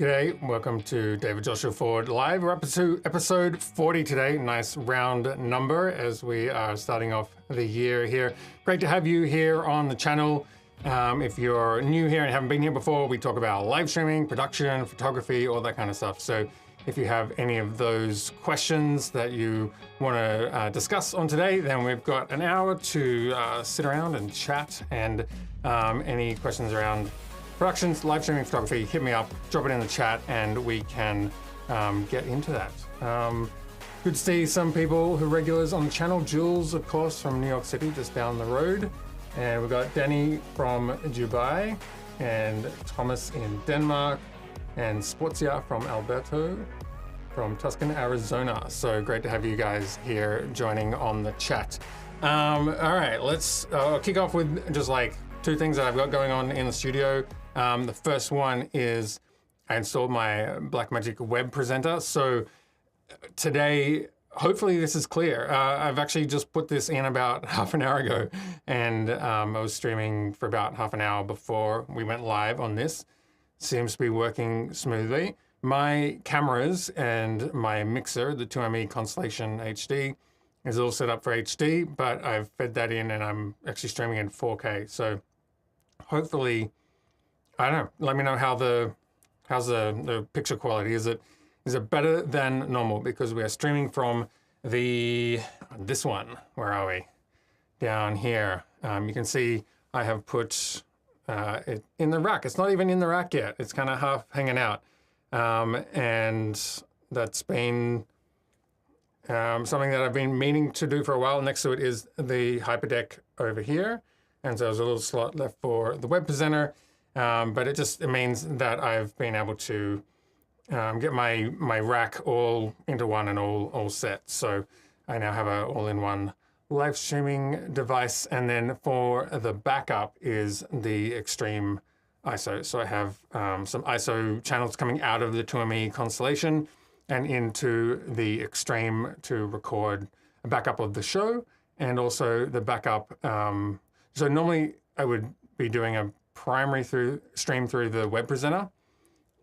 G'day, welcome to David Joshua Ford Live. We're up to episode 40 today. Nice round number as we are starting off the year here. Great to have you here on the channel. If you're new here and haven't been here before, we talk about live streaming, production, photography, all that kind of stuff. So if you have any of those questions that you want to discuss on today, then we've got an hour to sit around and chat. And any questions around productions, live streaming, photography, hit me up, drop it in the chat, and we can get into that. Good to see some people who are regulars on the channel. Jules, of course, from New York City, just down the road. And we've got Danny from Dubai, and Thomas in Denmark, and Sportsia from Alberto, from Tucson, Arizona. So great to have you guys here joining on the chat. All right, let's kick off with just like two things that I've got going on in the studio. The first one is I installed my Blackmagic Web Presenter. So today, hopefully this is clear. I've actually just put this in about half an hour ago, and I was streaming for about half an hour before we went live on this. Seems to be working smoothly. My cameras and my mixer, the 2ME Constellation HD, is all set up for HD, but I've fed that in and I'm actually streaming in 4K. So hopefully, I don't know, let me know how's the picture quality. Is it better than normal? Because we are streaming from this one. Where are we? Down here. You can see I have put it in the rack. It's not even in the rack yet. It's kind of half hanging out. And that's been something that I've been meaning to do for a while. Next to it is the Hyperdeck over here. And so there's a little slot left for the web presenter. But it means that I've been able to get my rack all into one and all set. So I now have an all-in-one live streaming device. And then for the backup is the Extreme ISO. So I have some ISO channels coming out of the 2ME Constellation and into the Extreme to record a backup of the show, and also the backup. So normally I would be doing a primary stream through the web presenter,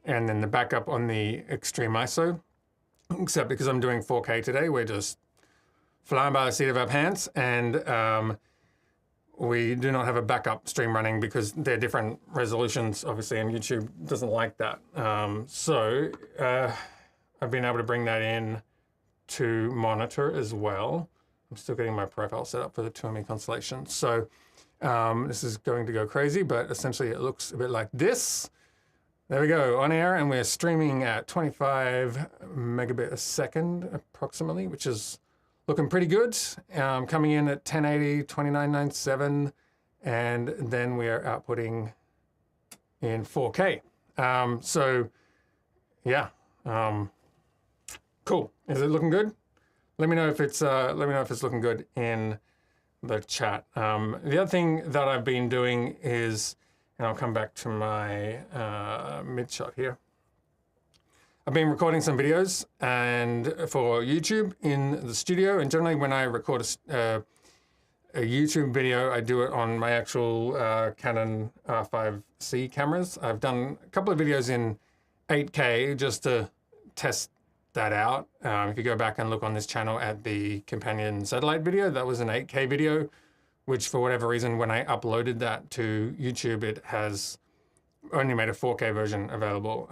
and then the backup on the Extreme ISO. Except because I'm doing 4K today, we're just flying by the seat of our pants, and we do not have a backup stream running because they're different resolutions, obviously, and YouTube doesn't like that. So I've been able to bring that in to monitor as well. I'm still getting my profile set up for the 2ME Constellation. So this is going to go crazy, but essentially it looks a bit like this. There we go, on air, and we're streaming at 25 megabit a second approximately, which is looking pretty good. Coming in at 1080, 2997, and then we are outputting in 4K. So yeah, cool. Is it looking good? Let me know if it's looking good in the chat. The other thing that I've been doing is, and I'll come back to my mid shot here. I've been recording some videos and for YouTube in the studio, and generally when I record a YouTube video, I do it on my actual Canon R5C cameras. I've done a couple of videos in 8K just to test that out. If you go back and look on this channel at the companion satellite video, that was an 8K video, which for whatever reason, when I uploaded that to YouTube, it has only made a 4K version available.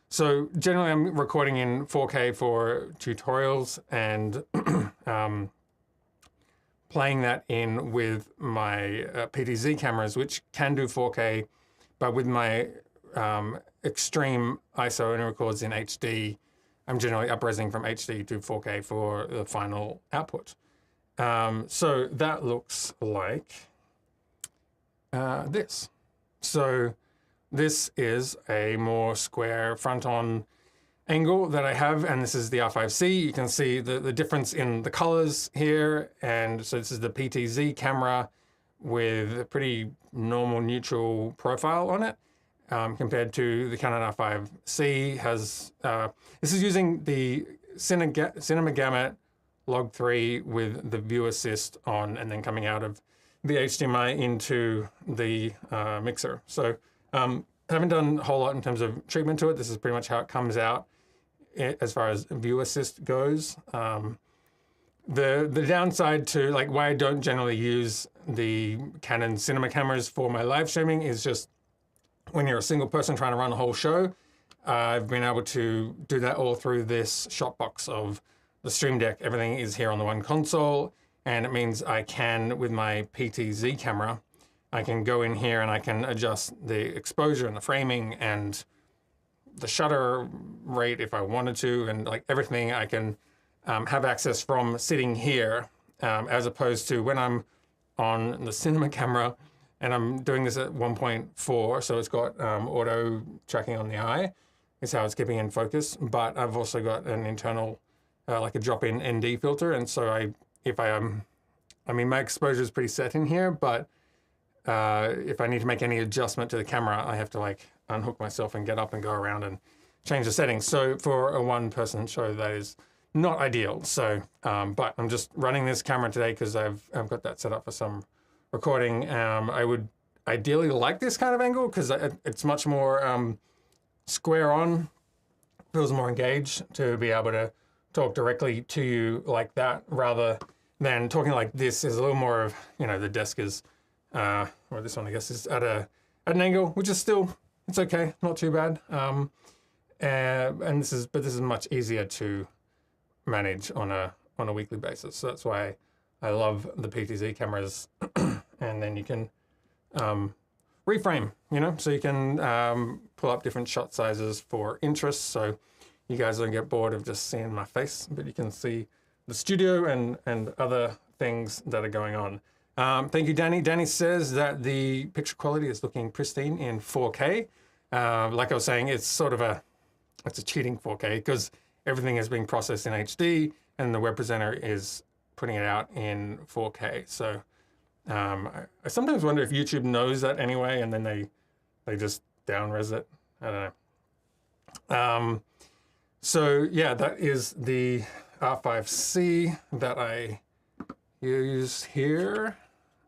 So generally I'm recording in 4K for tutorials and playing that in with my PTZ cameras, which can do 4K, but with my Extreme ISO and it records in HD, I'm generally up-resing from HD to 4K for the final output. So that looks like this. So this is a more square front-on angle that I have, and this is the R5C. You can see the difference in the colors here. And so this is the PTZ camera with a pretty normal neutral profile on it, compared to the Canon R5C has, this is using the Cinema Gamut Log 3 with the view assist on, and then coming out of the HDMI into the mixer. So I haven't done a whole lot in terms of treatment to it. This is pretty much how it comes out as far as view assist goes. The downside to like why I don't generally use the Canon cinema cameras for my live streaming is just when you're a single person trying to run a whole show, I've been able to do that all through this shot box of the Stream Deck. Everything is here on the one console, and it means I can, with my PTZ camera, I can go in here and I can adjust the exposure and the framing and the shutter rate if I wanted to, and like everything I can have access from sitting here, as opposed to when I'm on the cinema camera and I'm doing this at 1.4, so it's got auto tracking on the eye, is how it's keeping in focus, but I've also got an internal, like a drop-in ND filter, and so I mean, my exposure is pretty set in here, but if I need to make any adjustment to the camera, I have to like unhook myself and get up and go around and change the settings. So for a one-person show, that is not ideal. So, but I'm just running this camera today because I've got that set up for some recording. I would ideally like this kind of angle because it's much more square on, feels more engaged to be able to talk directly to you like that, rather than talking like this is a little more of, you know, the desk is, or this one I guess is at an angle, which is still, it's okay, not too bad. And this is much easier to manage on a weekly basis. So that's why I love the PTZ cameras. And then you can reframe, you know, so you can pull up different shot sizes for interests. So you guys don't get bored of just seeing my face, but you can see the studio and other things that are going on. Thank you, Danny. Danny says that the picture quality is looking pristine in 4K. Like I was saying, it's sort of it's a cheating 4K because everything is being processed in HD and the web presenter is putting it out in 4K. So I sometimes wonder if YouTube knows that anyway, and then they just down-res it. I don't know. So yeah, that is the R5C that I use here.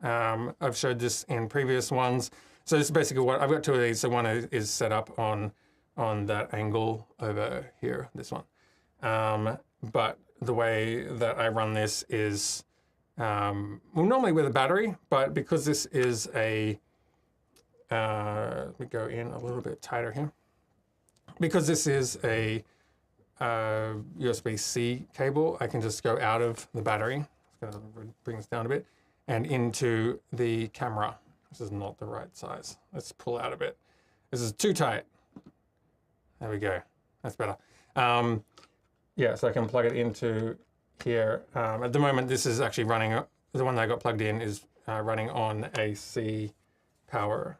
I've showed this in previous ones. So this is basically what, I've got two of these. So one is set up on that angle over here, this one. But the way that I run this is, well, normally with a battery, but because this is a, let me go in a little bit tighter here. Because this is a USB-C cable, I can just go out of the battery. It's gonna bring this down a bit and into the camera. This is not the right size. Let's pull out a bit. This is too tight. There we go. That's better. Yeah, so I can plug it into here. At the moment, this is actually running, the one that I got plugged in is running on AC power.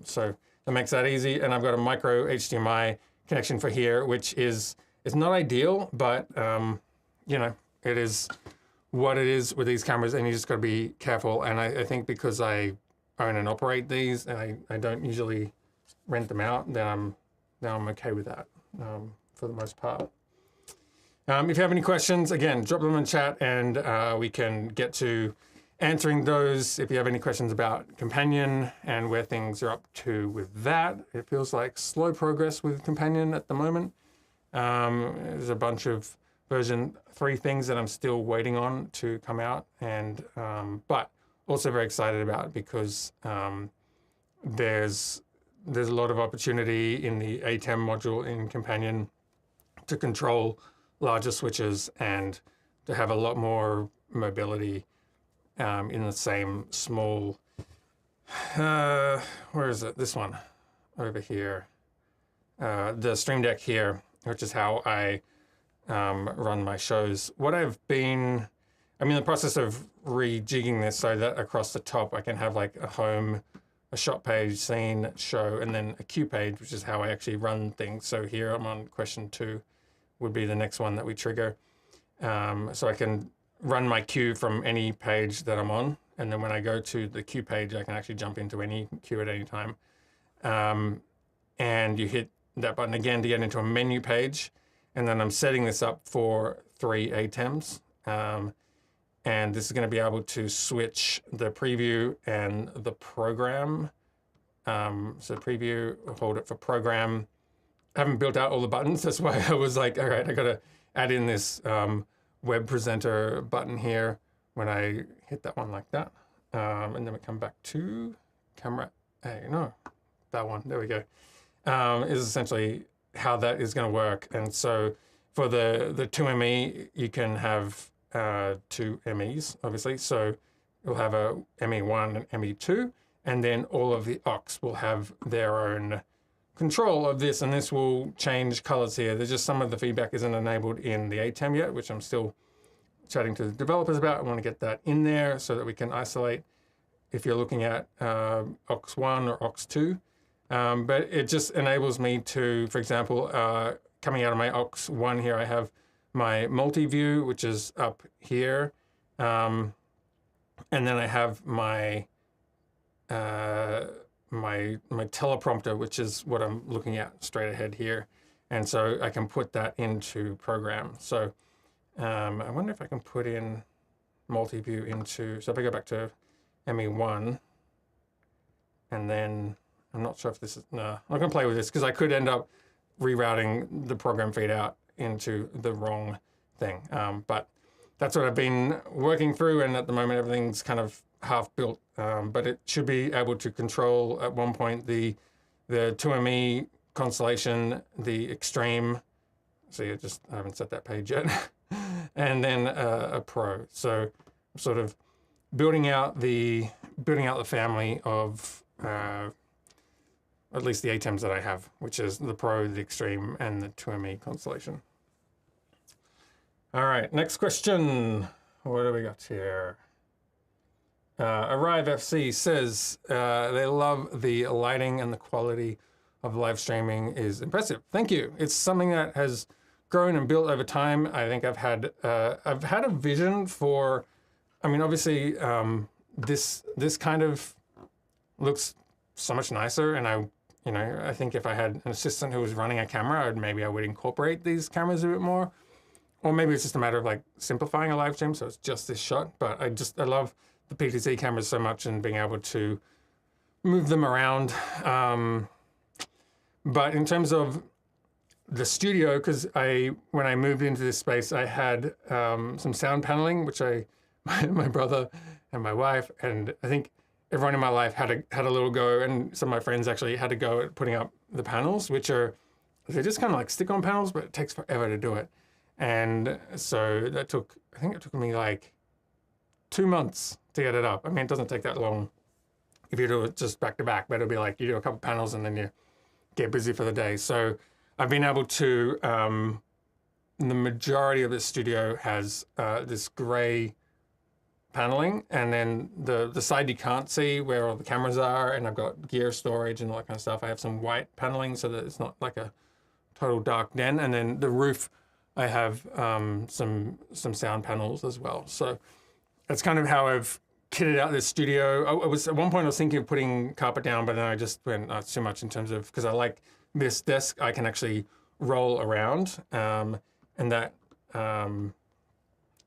So that makes that easy. And I've got a micro HDMI connection for here, which is, it's not ideal, but you know, it is what it is with these cameras, and you just got to be careful. And I think because I own and operate these, and I don't usually rent them out, then I'm okay with that for the most part. If you have any questions, again, drop them in chat, and we can get to answering those. If you have any questions about Companion and where things are up to with that, it feels like slow progress with Companion at the moment. There's a bunch of version 3 things that I'm still waiting on to come out, and but also very excited about because there's a lot of opportunity in the ATEM module in Companion to control larger switches and to have a lot more mobility in the same small, where is it? This one over here, the Stream Deck here, which is how I run my shows. What I'm in the process of rejigging this so that across the top I can have like a home, a shot page, scene, show, and then a queue page, which is how I actually run things. So here I'm on question 2, would be the next one that we trigger. So I can run my queue from any page that I'm on, and then when I go to the queue page, I can actually jump into any queue at any time. And you hit that button again to get into a menu page, and then I'm setting this up for 3 ATEMs. And this is going to be able to switch the preview and the program So preview, hold it for program. I haven't built out all the buttons. That's why I was like, all right, I got to add in this web presenter button here when I hit that one like that. And then we come back to camera. Hey, no, that one. There we go. Is essentially how that is going to work. And so for the 2ME, you can have 2 MEs, obviously. So you'll have a ME1 and ME2, and then all of the aux will have their own control of this, and this will change colors here. There's just some of the feedback isn't enabled in the ATEM yet, which I'm still chatting to the developers about. I want to get that in there so that we can isolate if you're looking at aux1 or aux2. But it just enables me to, for example, coming out of my aux1 here, I have my multi-view, which is up here. And then I have my my teleprompter, which is what I'm looking at straight ahead here. And so I can put that into program. So I wonder if I can put in multi-view into, so if I go back to ME1, and then I'm not sure if this is, no, I'm not gonna play with this because I could end up rerouting the program feed out into the wrong thing. But that's what I've been working through, and at the moment everything's kind of half built, but it should be able to control at one point the 2ME constellation, the extreme. See, I haven't set that page yet, and then a pro. So I'm sort of building out the family of at least the ATEMs that I have, which is the pro, the extreme, and the 2ME constellation. All right, next question. What do we got here? Arrive FC says they love the lighting and the quality of live streaming is impressive. Thank you. It's something that has grown and built over time. I think I've had a vision for. I mean, obviously, this kind of looks so much nicer, and I think if I had an assistant who was running a camera, maybe I would incorporate these cameras a bit more, or maybe it's just a matter of like simplifying a live stream so it's just this shot. But I love the PTZ cameras so much and being able to move them around. But in terms of the studio, because when I moved into this space, I had some sound paneling, which my brother and my wife, and I think everyone in my life had a little go, and some of my friends actually had to go at putting up the panels, which are, they're just kind of like stick-on panels, but it takes forever to do it. And so I think it took me like 2 months to get it up. I mean, it doesn't take that long if you do it just back to back, but it'll be like you do a couple panels and then you get busy for the day. So I've been able to, the majority of the studio has this gray paneling, and then the side you can't see where all the cameras are, and I've got gear storage and all that kind of stuff. I have some white paneling so that it's not like a total dark den, and then the roof I have some sound panels as well. So that's kind of how I've kitted out this studio. At one point I was thinking of putting carpet down, but then I just went, oh, it's too much in terms of, because I like this desk I can actually roll around, and that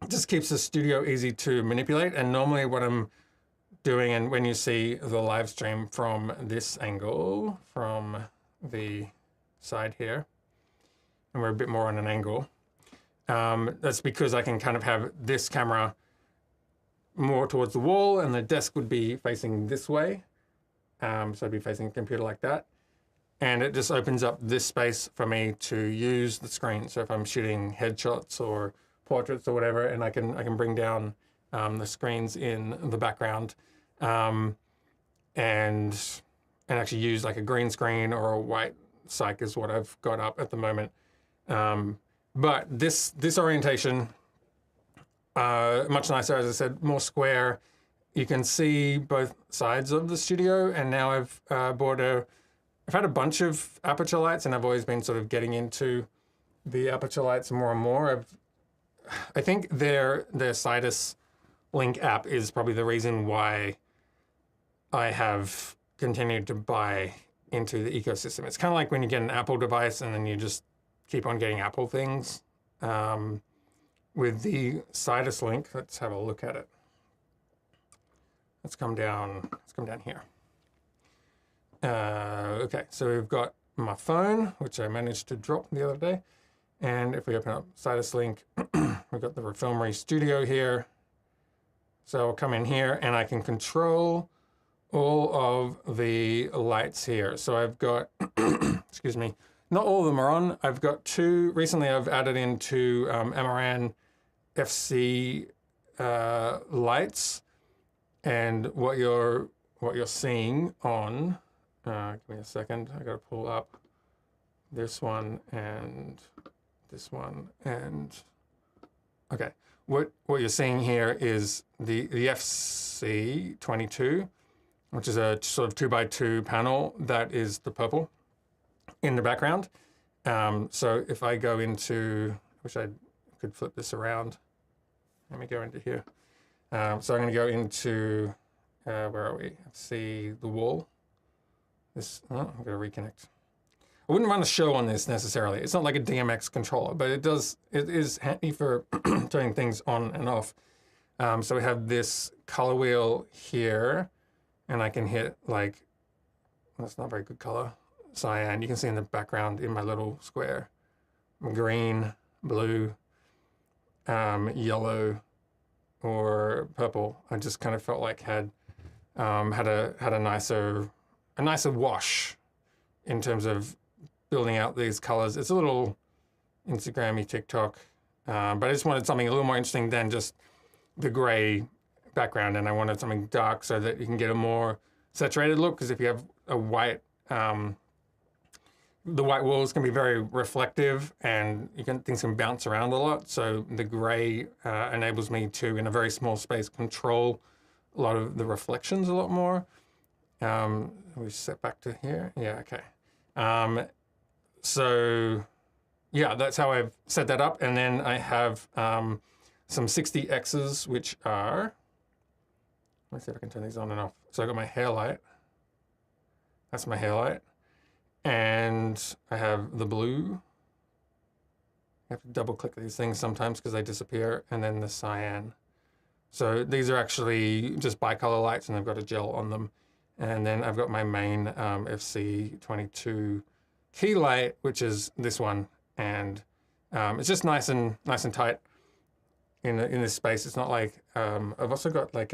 just keeps the studio easy to manipulate. And normally what I'm doing, and when you see the live stream from this angle, from the side here, and we're a bit more on an angle, that's because I can kind of have this camera more towards the wall and the desk would be facing this way. So I'd be facing a computer like that. And it just opens up this space for me to use the screen. So if I'm shooting headshots or portraits or whatever, and I can bring down the screens in the background, and actually use like a green screen or a white cyc is what I've got up at the moment. But this orientation, much nicer, as I said, more square. You can see both sides of the studio, and now I've I've had a bunch of aperture lights, and I've always been sort of getting into the aperture lights more and more. I think their Sidus Link app is probably the reason why I have continued to buy into the ecosystem. It's kind of like when you get an Apple device and then you just keep on getting Apple things. With the Sidus Link, let's have a look at it. Let's come down here. Okay, so we've got my phone, which I managed to drop the other day. And if we open up Citus Link, we've got the Refilmery Studio here. So I'll come in here and I can control all of the lights here. So I've got, excuse me, not all of them are on. I've got two, recently I've added into Amaran FC lights. And what you're seeing on, give me a second, I gotta pull up this one and this one and, okay. What you're seeing here is the FC22, which is a sort of 2x2 panel that is the purple in the background. So if I go into, I wish I could flip this around. Let me go into here. So I'm going to go into, where are we? See the wall. This, oh, I'm going to reconnect. I wouldn't run a show on this necessarily. It's not like a DMX controller, but it is handy for turning things on and off. So we have this color wheel here, and I can hit like, that's not very good color, cyan. You can see in the background in my little square, green, blue, yellow, or purple. I just kind of felt like had a nicer wash in terms of building out these colors. It's a little Instagram-y, TikTok, but I just wanted something a little more interesting than just the gray background, and I wanted something dark so that you can get a more saturated look, because if you have a white, the white walls can be very reflective and things can bounce around a lot. So the gray enables me to, in a very small space, control a lot of the reflections a lot more. We set back to here. Yeah, okay. So yeah, that's how I've set that up. And then I have some 60Xs, which are, let's see if I can turn these on and off. So I got my hair light. That's my hair light. And I have the blue. I have to double click these things sometimes because they disappear. And then the cyan. So these are actually just bicolor lights, and they've got a gel on them. And then I've got my main FC22 key light, which is this one. And it's just nice and tight in this space. It's not like, I've also got like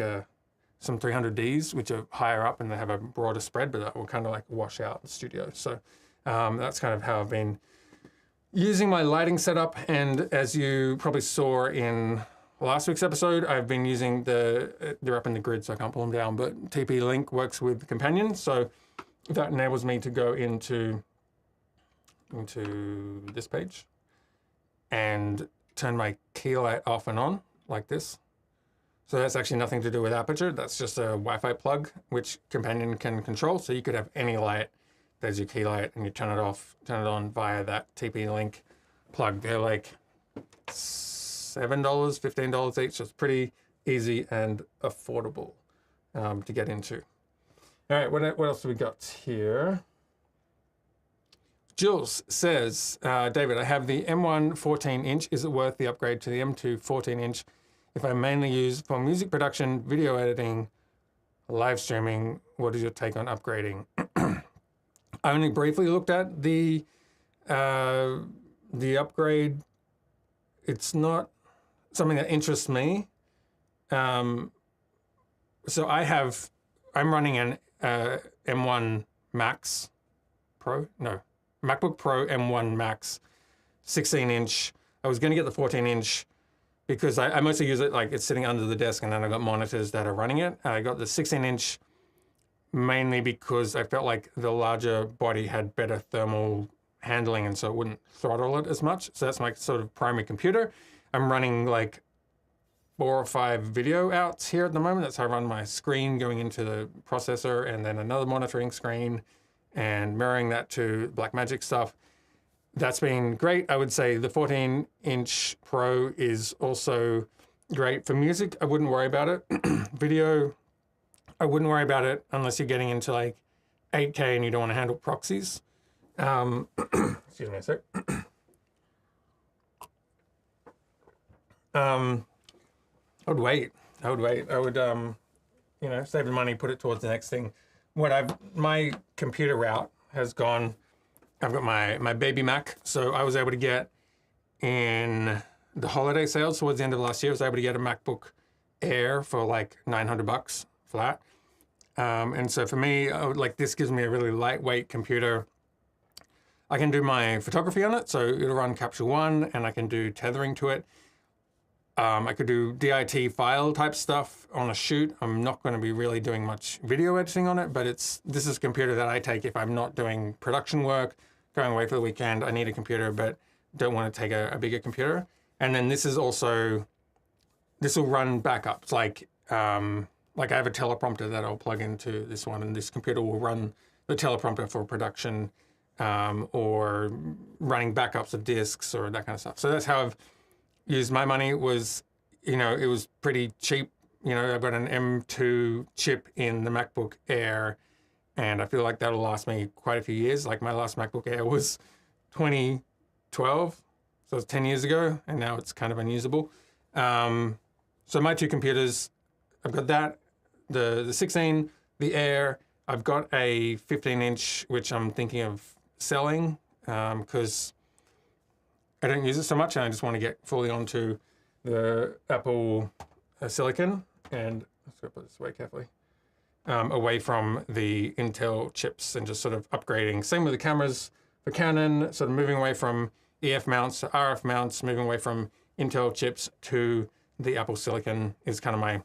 some 300Ds, which are higher up and they have a broader spread, but that will kind of like wash out the studio. So that's kind of how I've been using my lighting setup. And as you probably saw in last week's episode, I've been using they're up in the grid, so I can't pull them down, but TP Link works with the Companion. So that enables me to go into this page and turn my key light off and on like this. So that's actually nothing to do with aperture. That's just a Wi-Fi plug, which Companion can control. So you could have any light. There's your key light, and you turn it off, turn it on via that TP Link plug. They're like $7, $15 each. So it's pretty easy and affordable to get into. All right, what else have we got here? Jules says, David, I have the M1 14-inch. Is it worth the upgrade to the M2 14-inch if I mainly use for music production, video editing, live streaming? What is your take on upgrading? I only briefly looked at the upgrade. It's not something that interests me. So I'm running an M1 Max Pro, no, MacBook Pro M1 Max 16-inch. I was going to get the 14-inch because I mostly use it like it's sitting under the desk, and then I've got monitors that are running it. I got the 16-inch mainly because I felt like the larger body had better thermal handling, and so it wouldn't throttle it as much. So that's my sort of primary computer. I'm running like 4 or 5 video outs here at the moment. That's how I run my screen going into the processor, and then another monitoring screen, and mirroring that to Blackmagic stuff. That's been great. I would say the 14-inch Pro is also great for music. I wouldn't worry about it. Video, I wouldn't worry about it unless you're getting into like 8K and you don't want to handle proxies. Excuse me a sec. I would wait. I would, save the money, put it towards the next thing. my computer route has gone, I've got my baby Mac, so I was able to get in the holiday sales towards the end of last year, I was able to get a MacBook Air for like $900 flat. And so for me, like this gives me a really lightweight computer. I can do my photography on it, so it'll run Capture One, and I can do tethering to it. I could do DIT file type stuff on a shoot. I'm not going to be really doing much video editing on it, but this is a computer that I take if I'm not doing production work, going away for the weekend. I need a computer, but don't want to take a bigger computer. And then this will run backups. Like I have a teleprompter that I'll plug into this one, and this computer will run the teleprompter for production or running backups of disks or that kind of stuff. So that's how I've used my money. It was pretty cheap. I've got an M2 chip in the MacBook Air, and I feel like that'll last me quite a few years. Like my last MacBook Air was 2012, so it's 10 years ago, and now it's kind of unusable. So my two computers, I've got that, the 16, the Air. I've got a 15-inch, which I'm thinking of selling because I don't use it so much, and I just want to get fully onto the Apple silicon, and let's go put this away carefully, away from the Intel chips and just sort of upgrading. Same with the cameras for Canon, sort of moving away from EF mounts to RF mounts, moving away from Intel chips to the Apple silicon is kind of my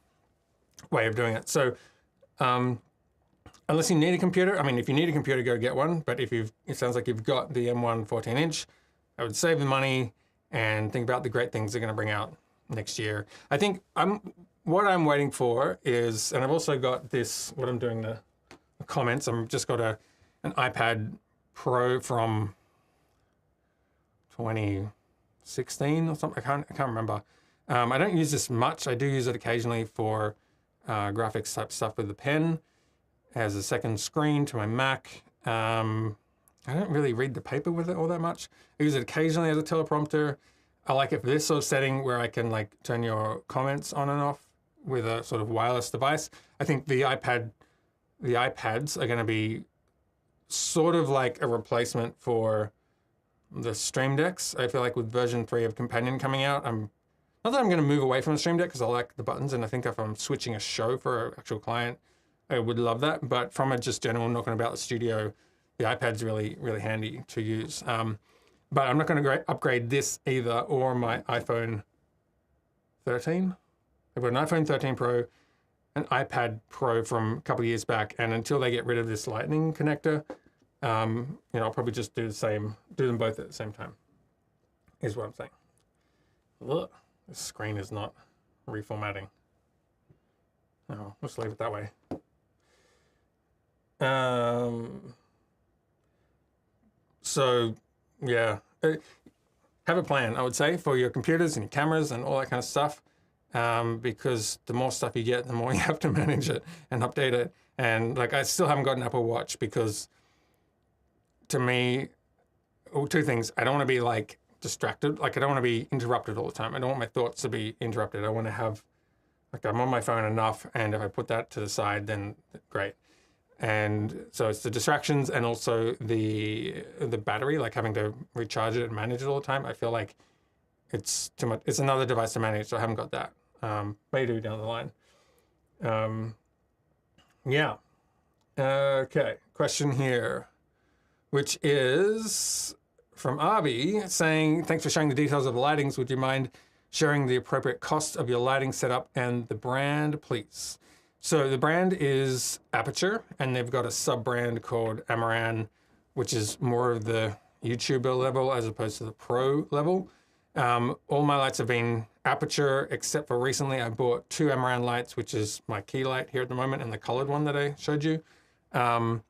way of doing it. So unless you need a computer, I mean, if you need a computer, go get one. But it sounds like you've got the M1 14-inch, I would save the money and think about the great things they're going to bring out next year. I think what I'm waiting for is, and I've also got this, what I'm doing the comments, I've just got an iPad Pro from 2016 or something. I can't remember. I don't use this much. I do use it occasionally for graphics type stuff with the pen. It has a second screen to my Mac. I don't really read the paper with it all that much. I use it occasionally as a teleprompter. I like it for this sort of setting where I can like turn your comments on and off with a sort of wireless device. I think the iPads are going to be sort of like a replacement for the Stream Decks. I feel like with version 3 of Companion coming out, not that I'm going to move away from the Stream Deck because I like the buttons, and I think if I'm switching a show for an actual client, I would love that. But from a just general knocking about the studio, the iPad's really, really handy to use. But I'm not going to upgrade this either, or my iPhone 13. I've got an iPhone 13 Pro, an iPad Pro from a couple of years back, and until they get rid of this Lightning connector, I'll probably just do them both at the same time, is what I'm saying. Look, this screen is not reformatting. Oh, let's leave it that way. So, yeah, have a plan, I would say, for your computers and your cameras and all that kind of stuff, because the more stuff you get, the more you have to manage it and update it. And like, I still haven't got an Apple Watch because, to me, two things. I don't want to be like distracted. Like, I don't want to be interrupted all the time. I don't want my thoughts to be interrupted. I want to have, like, I'm on my phone enough, and if I put that to the side, then great. And so it's the distractions and also the battery, like having to recharge it and manage it all the time. I feel like it's too much. It's another device to manage, so I haven't got that. May do down the line. Yeah. Okay, question here, which is from Avi saying, thanks for sharing the details of the lightings. Would you mind sharing the appropriate cost of your lighting setup and the brand, please? So the brand is Aperture, and they've got a sub-brand called Amaran, which is more of the YouTuber level as opposed to the pro level. All my lights have been Aperture, except for recently I bought 2 Amaran lights, which is my key light here at the moment, and the colored one that I showed you. I'm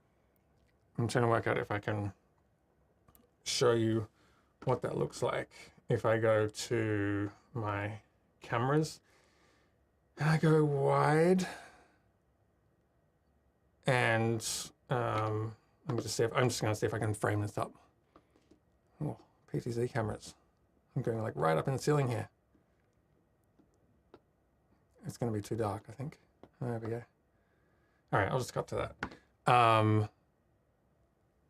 trying to work out if I can show you what that looks like. If I go to my cameras, and I go wide, and let me just see if I'm just going to see if I can frame this up. Oh, PTZ cameras. I'm going like right up in the ceiling here. It's going to be too dark, I think. There we go. All right, I'll just cut to that. All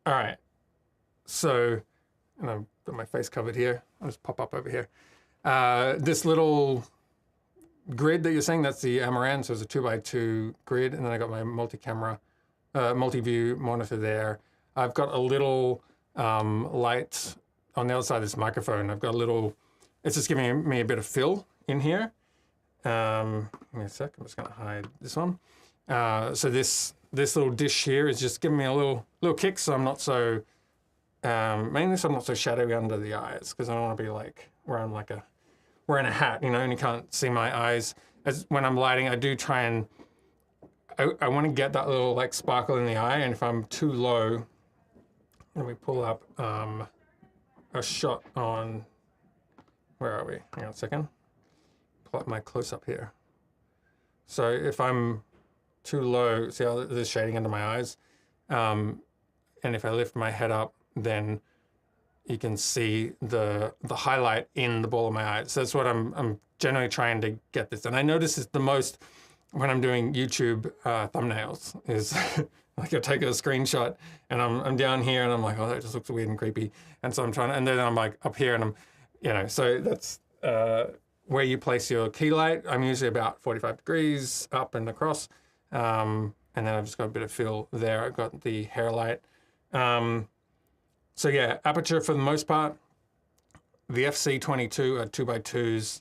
right, so, and I've got my face covered here. I'll just pop up over here. This little grid that you're seeing, that's the Amaran, so it's a 2x2 grid, and then I got my multi-camera, multi-view monitor there. I've got a little light on the other side of this microphone. I've got a little, it's just giving me a bit of fill in here. Give me a sec, I'm just gonna hide this one. So this little dish here is just giving me a little kick, so I'm not so, mainly so I'm not so shadowy under the eyes, because I don't want to be like wearing a hat, you know, and you can't see my eyes. As when I'm lighting, I do try and, I want to get that little like sparkle in the eye, and if I'm too low, let me pull up a shot on, where are we? Hang on a second. Pull up my close-up here. So if I'm too low, see how there's shading under my eyes? And if I lift my head up, then you can see the highlight in the ball of my eye. So that's what I'm generally trying to get this. And I notice it's the most when I'm doing YouTube thumbnails is like I take a screenshot and I'm down here and I'm like, oh, that just looks weird and creepy. And so I'm trying to, and then I'm like up here and I'm, you know, so that's where you place your key light. I'm usually about 45 degrees up and across. And then I've just got a bit of fill there. I've got the hair light. So yeah, aperture for the most part, the FC22 are 2x2s.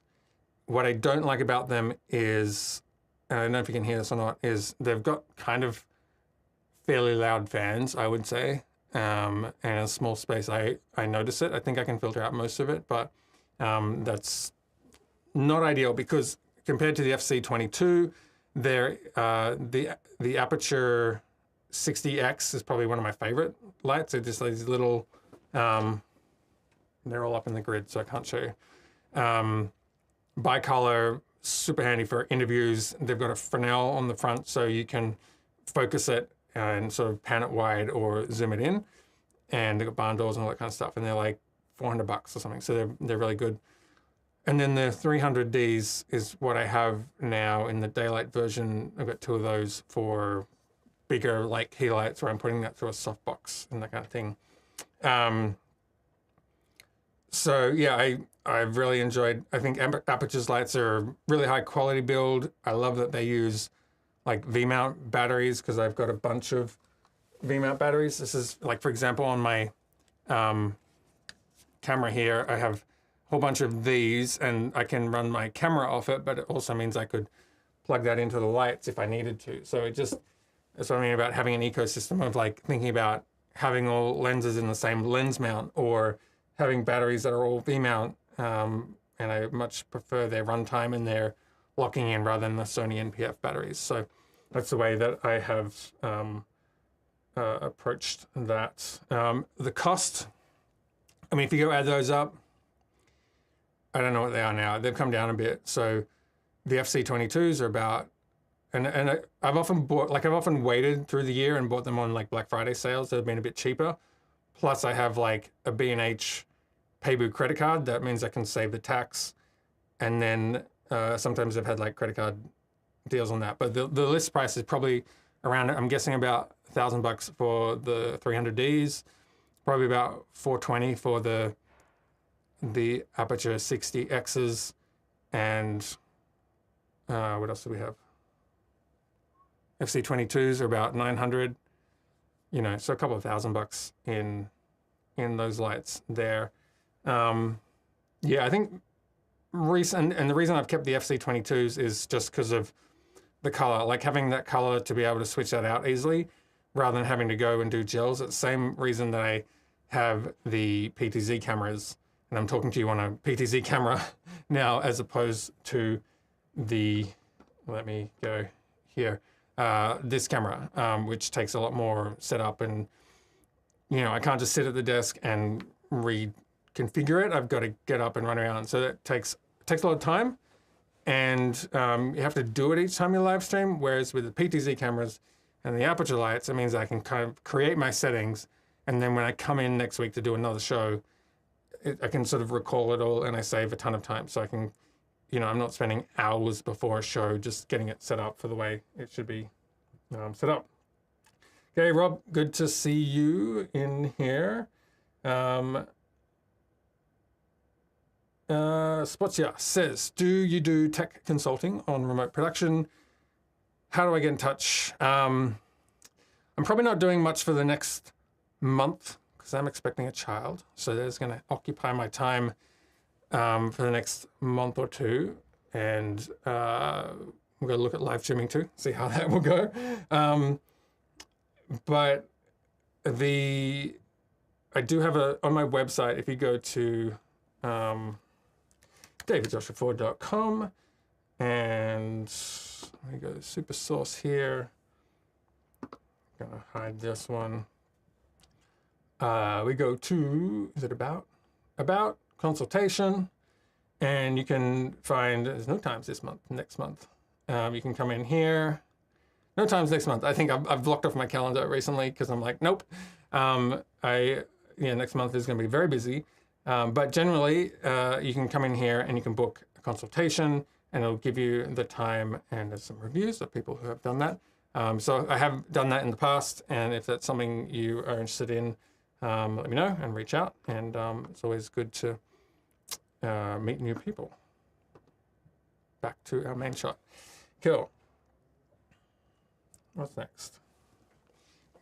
What I don't like about them is, and I don't know if you can hear this or not, is they've got kind of fairly loud fans, I would say. And in a small space, I notice it. I think I can filter out most of it, but that's not ideal because compared to the FC22, the aperture 60X is probably one of my favorite lights. They're just these little, they're all up in the grid, so I can't show you. Bicolor, super handy for interviews. They've got a Fresnel on the front, so you can focus it and sort of pan it wide or zoom it in. And they've got barn doors and all that kind of stuff, and they're like $400 or something, so they're really good. And then the 300Ds is what I have now in the daylight version. I've got two of those for bigger like key lights where I'm putting that through a softbox and that kind of thing. So yeah, I've really enjoyed, I think Aperture's lights are a really high quality build. I love that they use like V-mount batteries because I've got a bunch of V-mount batteries. This is like, for example, on my camera here, I have a whole bunch of these and I can run my camera off it, but it also means I could plug that into the lights if I needed to. So it just, that's what I mean about having an ecosystem of like thinking about having all lenses in the same lens mount or having batteries that are all V-mount. And I much prefer their runtime and their locking in rather than the Sony NPF batteries. So that's the way that I have approached that. The cost, I mean, if you go add those up, I don't know what they are now. They've come down a bit. So the FC22s are about, and I've often waited through the year and bought them on like Black Friday sales that have been a bit cheaper. Plus I have like a B&H Paybu credit card. That means I can save the tax. And then sometimes I've had like credit card deals on that. But the list price is probably around, I'm guessing about $1,000 for the 300Ds, probably about $420 for the Aperture 60Xs, and what else do we have? FC22s are about 900, you know, so a couple of $1,000 in those lights there. Yeah, I think and the reason I've kept the FC22s is just because of the color, like having that color to be able to switch that out easily rather than having to go and do gels. It's the same reason that I have the PTZ cameras, and I'm talking to you on a PTZ camera now as opposed to the, let me go here, this camera, which takes a lot more setup, and you know, I can't just sit at the desk and reconfigure it. I've got to get up and run around. So that takes a lot of time, and you have to do it each time you live stream. Whereas with the PTZ cameras and the aperture lights, it means I can kind of create my settings, and then when I come in next week to do another show, I can sort of recall it all, and I save a ton of time. So I can, you know, I'm not spending hours before a show just getting it set up for the way it should be set up. Okay, Rob, good to see you in here. Spotsia says, do you do tech consulting on remote production? How do I get in touch? I'm probably not doing much for the next month because I'm expecting a child. So that's going to occupy my time for the next month or two. And we're going to look at live streaming too, see how that will go. But I do have on my website, if you go to davidjoshuaford.com and let me go to super source here. I'm gonna hide this one. We go to, is it about consultation, and you can find, there's no times this month, next month. You can come in here. No times next month. I think I've blocked off my calendar recently because I'm like, nope. Next month is going to be very busy. But generally, you can come in here and you can book a consultation, and it'll give you the time, and there's some reviews of people who have done that. So I have done that in the past, and if that's something you are interested in, let me know and reach out. And it's always good to meet new people. Back to our main shot. Cool. What's next?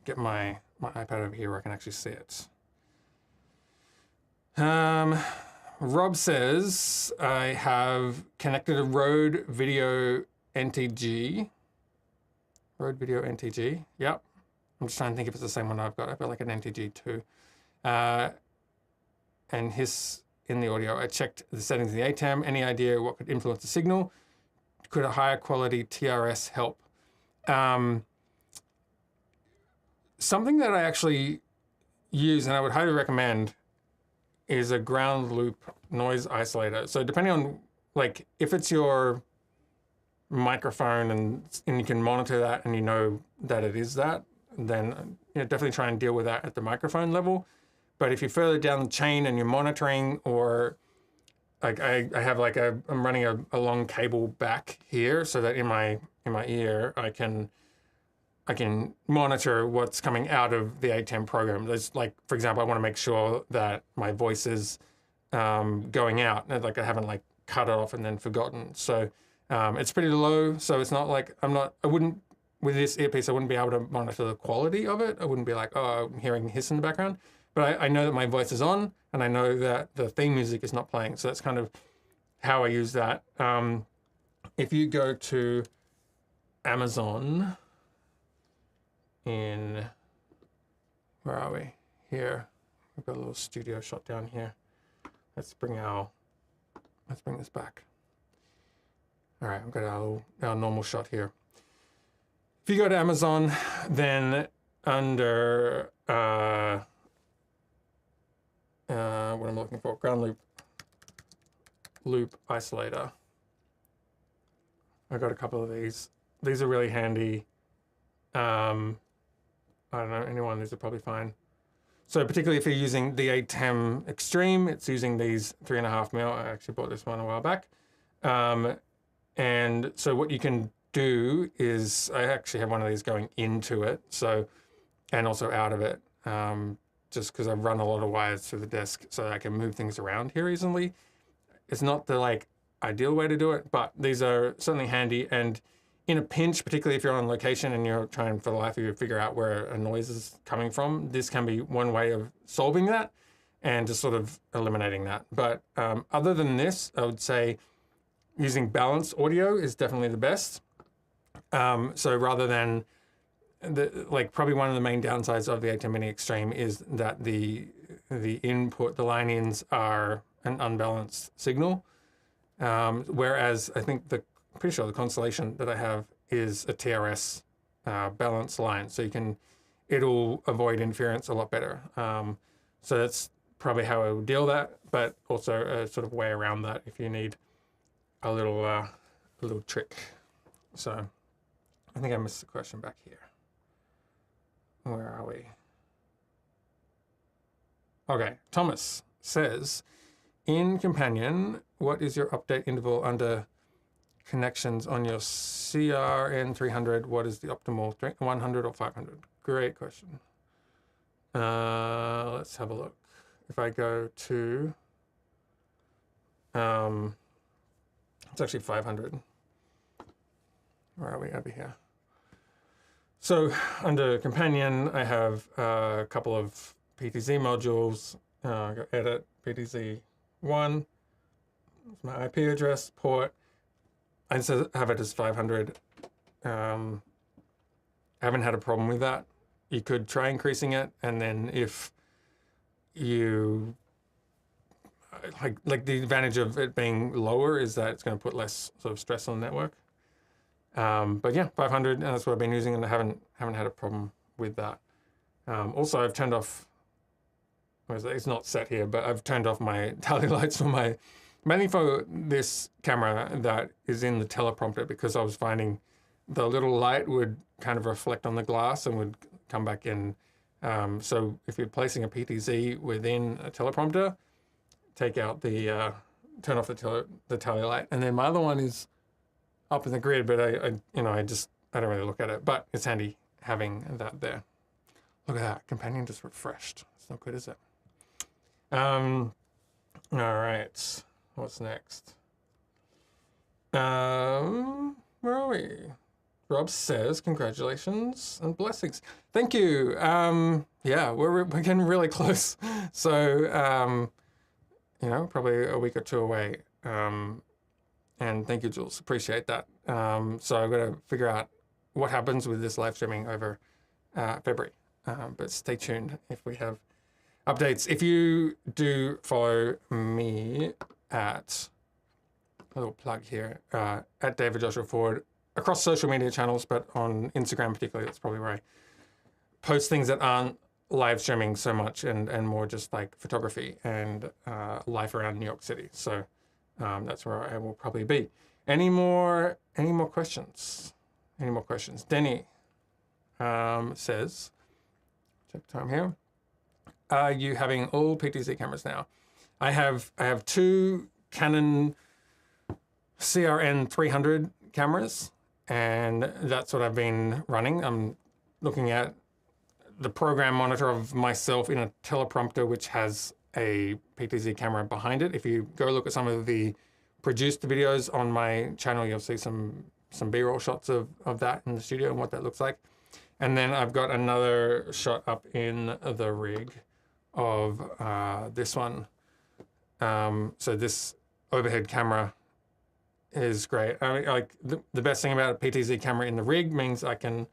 Get my iPad over here where I can actually see it. Rob says, I have connected a Rode Video NTG. Rode Video NTG, yep. I'm just trying to think if it's the same one I've got. I've got like an NTG too. And his, in the audio, I checked the settings in the ATEM. Any idea what could influence the signal? Could a higher quality TRS help? Something that I actually use and I would highly recommend is a ground loop noise isolator. So depending on, like, if it's your microphone and you can monitor that and you know that it is that, then definitely try and deal with that at the microphone level. But if you're further down the chain and you're monitoring, or like I have like I'm running a long cable back here so that in my ear I can monitor what's coming out of the ATEM program. There's like, for example, I want to make sure that my voice is going out, like I haven't like cut it off and then forgotten. So it's pretty low. So it's not like with this earpiece, I wouldn't be able to monitor the quality of it. I wouldn't be like, oh, I'm hearing hiss in the background. But I know that my voice is on, and I know that the theme music is not playing. So that's kind of how I use that. If you go to Amazon, where are we? Here. We've got a little studio shot down here. Let's bring this back. All right, we've got our normal shot here. If you go to Amazon, then under what I'm looking for, ground loop isolator. I got a couple of these. These are really handy. I don't know, anyone, these are probably fine. So particularly if you're using the ATEM Extreme, it's using these 3.5mm. I actually bought this one a while back. And so what you can do is, I actually have one of these going into it, so, and also out of it, just because I've run a lot of wires through the desk so I can move things around here easily. It's not the like ideal way to do it, but these are certainly handy. And in a pinch, particularly if you're on location and you're trying for the life of you to figure out where a noise is coming from, this can be one way of solving that and just sort of eliminating that. But other than this, I would say using balanced audio is definitely the best. So rather than, probably one of the main downsides of the ATEM Mini Extreme is that the input, the line-ins are an unbalanced signal. Whereas I think pretty sure the Constellation that I have is a TRS balanced line, so it'll avoid interference a lot better. So that's probably how I would deal that, but also a sort of way around that if you need a little trick. So I think I missed the question back here. Where are we? Okay, Thomas says, in Companion, what is your update interval under connections on your CRN 300. What is the optimal 100 or 500? Great question. Let's have a look. If I go to, it's actually 500. Where are we over here? So under companion, I have a couple of PTZ modules. Go edit PTZ1. That's my IP address, port. I just have it as 500. I haven't had a problem with that. You could try increasing it, and then if you like the advantage of it being lower is that it's going to put less sort of stress on the network. But yeah, 500, and that's what I've been using, and I haven't had a problem with that. Also, I've turned off. It's not set here, but I've turned off my tally lights for my, mainly for this camera that is in the teleprompter, because I was finding the little light would kind of reflect on the glass and would come back in. So if you're placing a PTZ within a teleprompter, take out the, turn off the tally light. And then my other one is up in the grid, but I don't really look at it, but it's handy having that there. Look at that, companion just refreshed. It's not good, is it? All right, what's next? Where are we? Rob says, congratulations and blessings. Thank you. Yeah, we're getting really close. So, probably a week or two away. And thank you, Jules. Appreciate that. So I've got to figure out what happens with this live streaming over February. But stay tuned if we have updates. If you do follow me at, a little plug here, at David Joshua Ford, across social media channels, but on Instagram particularly, that's probably where I post things that aren't live streaming so much and more just like photography and life around New York City. So that's where I will probably be. Any more questions? Any more questions? Denny says, check time here. Are you having all PTZ cameras now? I have two Canon CRN 300 cameras, and that's what I've been running. I'm looking at the program monitor of myself in a teleprompter, which has a PTZ camera behind it. If you go look at some of the produced videos on my channel, you'll see some B-roll shots of that in the studio and what that looks like. And then I've got another shot up in the rig of this one. So this overhead camera is great. I mean, like the best thing about a PTZ camera in the rig means I can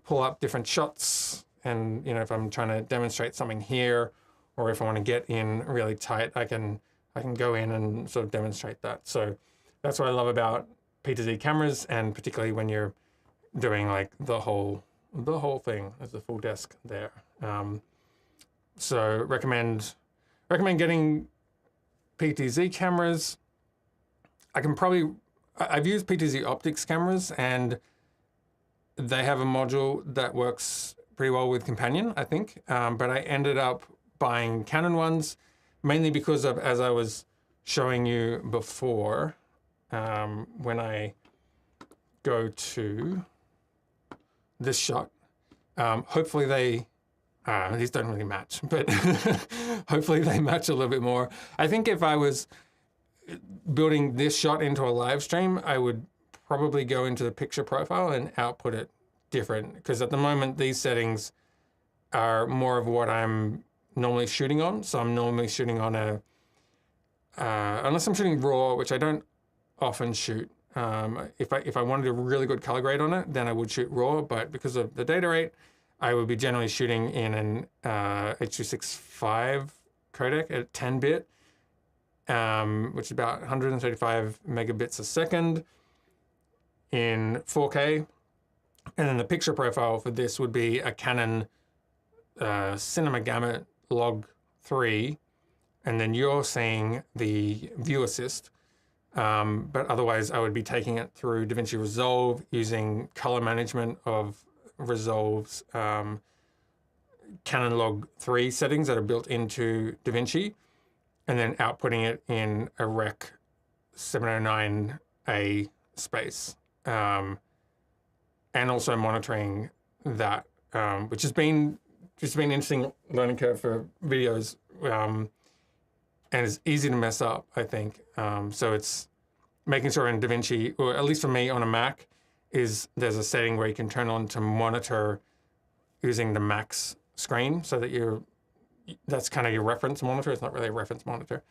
pull up different shots, and if I'm trying to demonstrate something here, or if I want to get in really tight, I can go in and sort of demonstrate that. So that's what I love about PTZ cameras, and particularly when you're doing like the whole thing as a full desk there. So recommend getting PTZ cameras. I've used PTZ optics cameras, and they have a module that works pretty well with companion, I think. But I ended up buying Canon ones, mainly because of, as I was showing you before, when I go to this shot, hopefully these don't really match, but hopefully they match a little bit more. I think if I was building this shot into a live stream, I would probably go into the picture profile and output it different, because at the moment these settings are more of what I'm normally shooting on. So I'm normally shooting on unless I'm shooting RAW, which I don't often shoot. If I wanted a really good color grade on it, then I would shoot RAW, but because of the data rate, I would be generally shooting in an H.265 codec at 10-bit, which is about 135 megabits a second in 4K. And then the picture profile for this would be a Canon Cinema Gamut Log 3, and then you're seeing the View Assist. But otherwise, I would be taking it through DaVinci Resolve using color management of Resolve's Canon Log 3 settings that are built into DaVinci, and then outputting it in a Rec 709A space, and also monitoring that, which has been just been an interesting learning curve for videos, and it's easy to mess up, I think. So it's making sure in DaVinci, or at least for me on a Mac, is there's a setting where you can turn on to monitor using the Mac's screen, so that that's kind of your reference monitor. It's not really a reference monitor.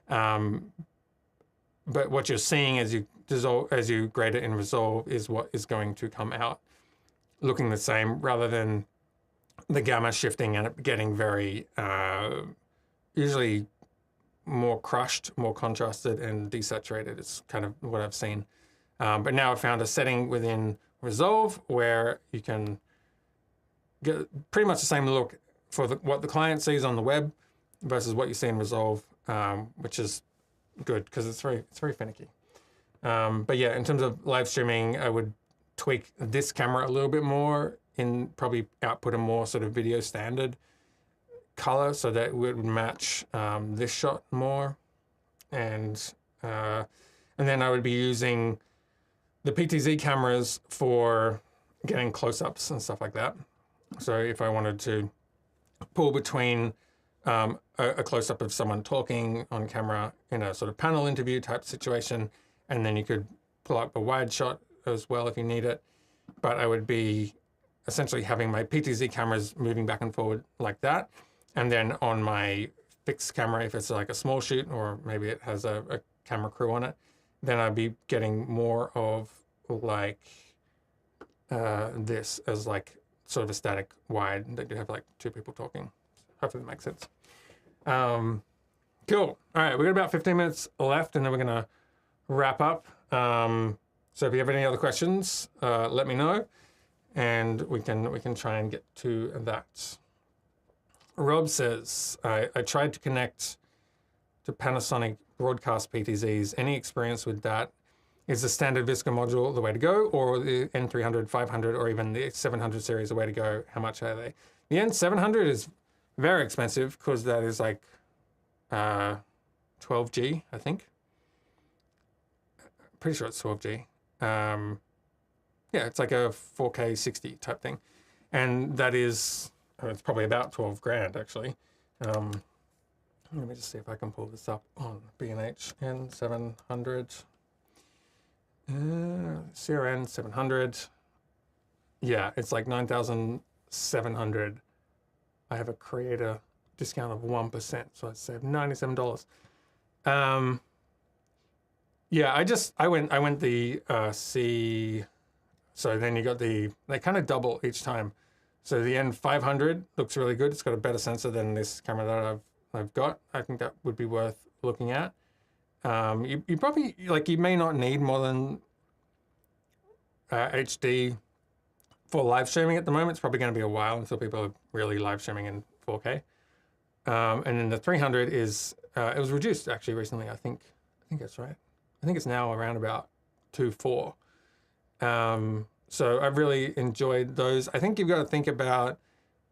But what you're seeing as you grade it in Resolve is what is going to come out looking the same, rather than the gamma shifting and it getting very, usually more crushed, more contrasted and desaturated. It's kind of what I've seen. But now I've found a setting within Resolve where you can get pretty much the same look for what the client sees on the web versus what you see in Resolve, which is good because it's very finicky. But yeah, in terms of live streaming, I would tweak this camera a little bit more, and probably output a more sort of video standard color so that it would match this shot more. And then I would be using the PTZ cameras for getting close-ups and stuff like that. So if I wanted to pull between a close-up of someone talking on camera in a sort of panel interview type situation, and then you could pull up a wide shot as well if you need it. But I would be essentially having my PTZ cameras moving back and forward like that. And then on my fixed camera, if it's like a small shoot, or maybe it has a camera crew on it, then I'd be getting more of like this as like sort of a static wide that you have like two people talking. Hopefully that makes sense. Cool. All right, we've got about 15 minutes left, and then we're gonna wrap up. So if you have any other questions, let me know, and we can try and get to that. Rob says, I tried to connect to Panasonic broadcast PTZs. Any experience with that? Is the standard Visca module the way to go, or the N300, 500, or even the 700 series the way to go? How much are they? The N700 is very expensive because that is like 12G, I think. Pretty sure it's 12G. Yeah, it's like a 4K 60 type thing. And that is, it's probably about 12 grand actually. Let me just see if I can pull this up on B&H N700. CRN 700. Yeah, it's like 9,700. I have a creator discount of 1%, so I'd save $97. Yeah, I went the C. So then you got they kind of double each time. So the N500 looks really good. It's got a better sensor than this camera that I've got. I think that would be worth looking at. You probably, like, you may not need more than HD for live streaming at the moment. It's probably going to be a while until people are really live streaming in 4K. And then the 300 is, it was reduced actually recently. I think that's right. I think it's now around about 2.4. So I've really enjoyed those. I think you've got to think about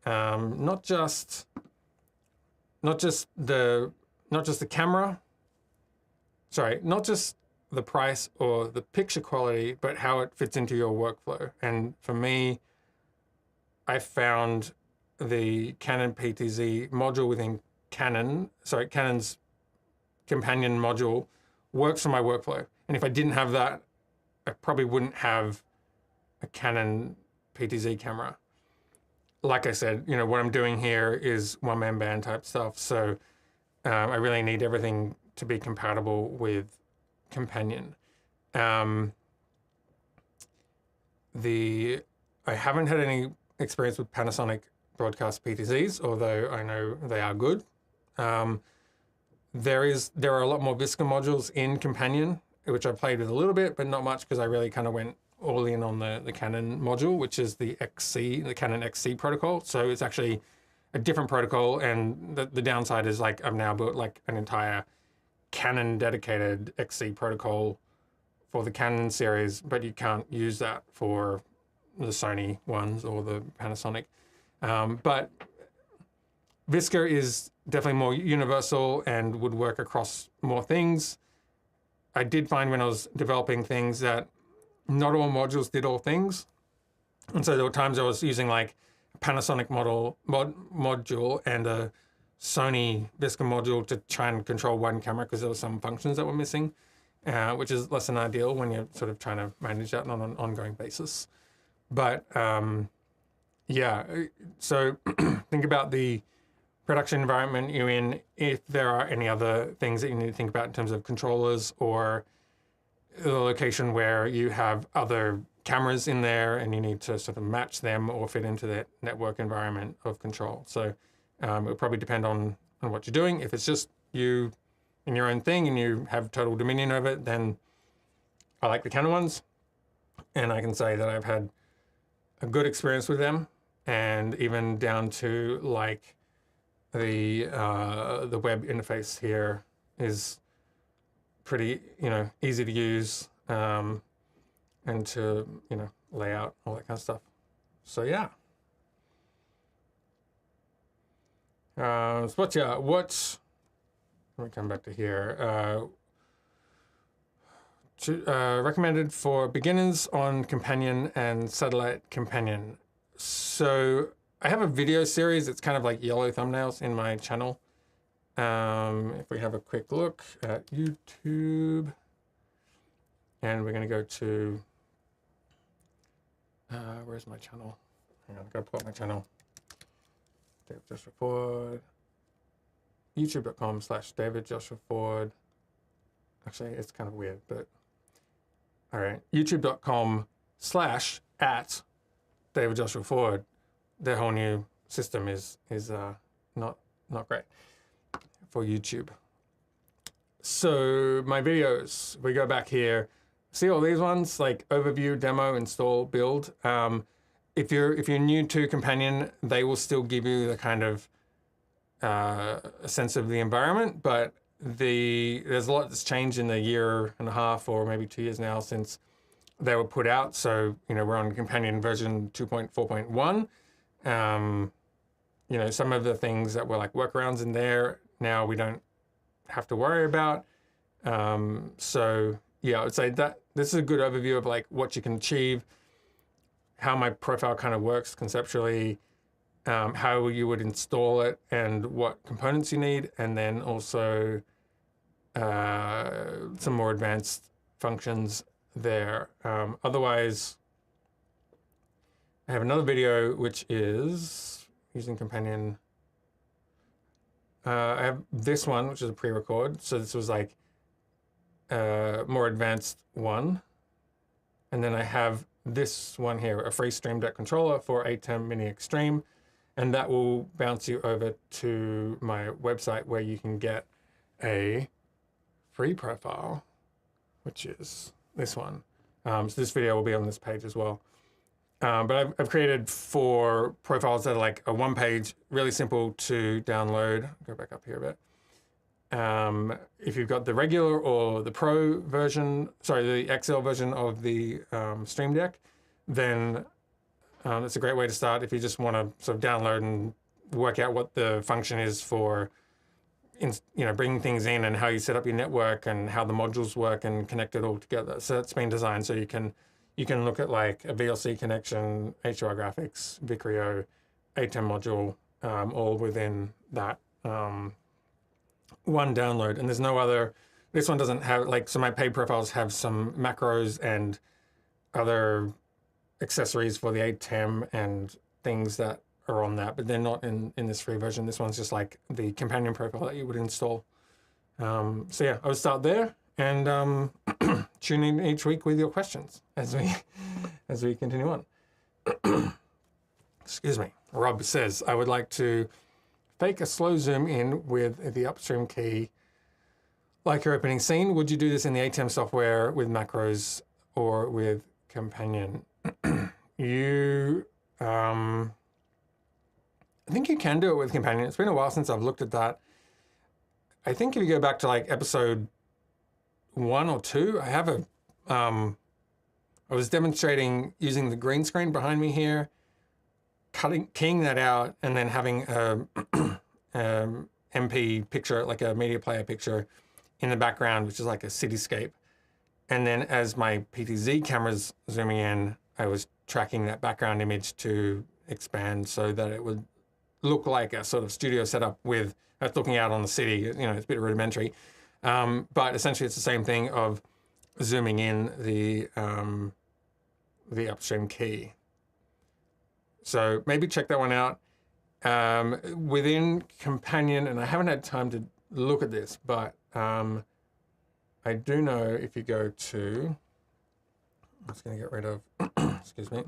not just the camera. Sorry, not just the price or the picture quality, but how it fits into your workflow. And for me, I found the Canon PTZ module within Canon's companion module works for my workflow. And if I didn't have that, I probably wouldn't have a Canon PTZ camera. Like I said, you know, what I'm doing here is one-man band type stuff. So I really need everything to be compatible with companion. I haven't had any experience with Panasonic broadcast PTZs, although I know they are good. There are a lot more Visca modules in companion, which I played with a little bit, but not much, because I really kind of went all in on the Canon module, which is the Canon XC protocol. So it's actually a different protocol, and the downside is, like, I've now built like an entire Canon dedicated XC protocol for the Canon series, but you can't use that for the Sony ones or the Panasonic. But Visca is definitely more universal and would work across more things. I did find when I was developing things that not all modules did all things. And so there were times I was using like a Panasonic module and a Sony Visca module to try and control one camera because there were some functions that were missing, which is less than ideal when you're sort of trying to manage that on an ongoing basis. But yeah, so think about the production environment you're in, if there are any other things that you need to think about in terms of controllers or the location where you have other cameras in there and you need to sort of match them or fit into that network environment of control. So it will probably depend on what you're doing. If it's just you in your own thing and you have total dominion over it, then I like the Canon ones. And I can say that I've had a good experience with them, and even down to like the web interface here is pretty, easy to use, and to, lay out, all that kind of stuff. So yeah. Let me come back to here. Recommended for beginners on Companion and Satellite Companion. So I have a video series. It's kind of like yellow thumbnails in my channel. If we have a quick look at YouTube, and we're going to go to, where's my channel? Hang on, I've got to pull up my channel. David Joshua Ford, youtube.com/David Joshua Ford. Actually, it's kind of weird, but all right, youtube.com/@David Joshua Ford. Their whole new system is not great for YouTube. So my videos, we go back here, see all these ones like overview, demo, install, build. If you're new to Companion, they will still give you the kind of a sense of the environment, but there's a lot that's changed in the year and a half or maybe 2 years now since they were put out. So we're on Companion version 2.4.1. Some of the things that were like workarounds in there now we don't have to worry about. So yeah, I would say that this is a good overview of like what you can achieve, how my profile kind of works conceptually, how you would install it and what components you need, and then also some more advanced functions there. Otherwise, I have another video which is using Companion. I have this one, which is a pre-record. So this was like a more advanced one. And then I have this one here, a free Stream Deck controller for ATEM Mini Extreme. And that will bounce you over to my website where you can get a free profile, which is this one. So this video will be on this page as well. But I've created 4 profiles that are like a one-page, really simple to download. Go back up here a bit. If you've got the regular or the Pro version, sorry, the XL version of the Stream Deck, then it's a great way to start if you just want to sort of download and work out what the function is for, bringing things in and how you set up your network and how the modules work and connect it all together. So it's been designed so you can look at like a VLC connection, HDR graphics, Vicrio, ATEM module, all within that one download. And there's no other, this one doesn't have so my paid profiles have some macros and other accessories for the ATEM and things that are on that, but they're not in this free version. This one's just like the Companion profile that you would install. So yeah, I would start there and tune in each week with your questions as we continue on. Excuse me. Rob says, I would like to fake a slow zoom in with the Upstream Key like your opening scene. Would you do this in the ATEM software with macros or with Companion? I think you can do it with Companion. It's been a while since I've looked at that. I think if you go back to like episode 1 or 2, I have I was demonstrating using the green screen behind me here, keying that out, and then having a MP picture, like a media player picture in the background, which is like a cityscape. And then as my PTZ camera's zooming in, I was tracking that background image to expand so that it would look like a sort of studio setup with us looking out on the city. You know, it's a bit rudimentary. But essentially it's the same thing of zooming in the Upstream Key. So maybe check that one out. Within Companion, and I haven't had time to look at this, but I do know if you go to, I'm just going to get rid of, excuse me.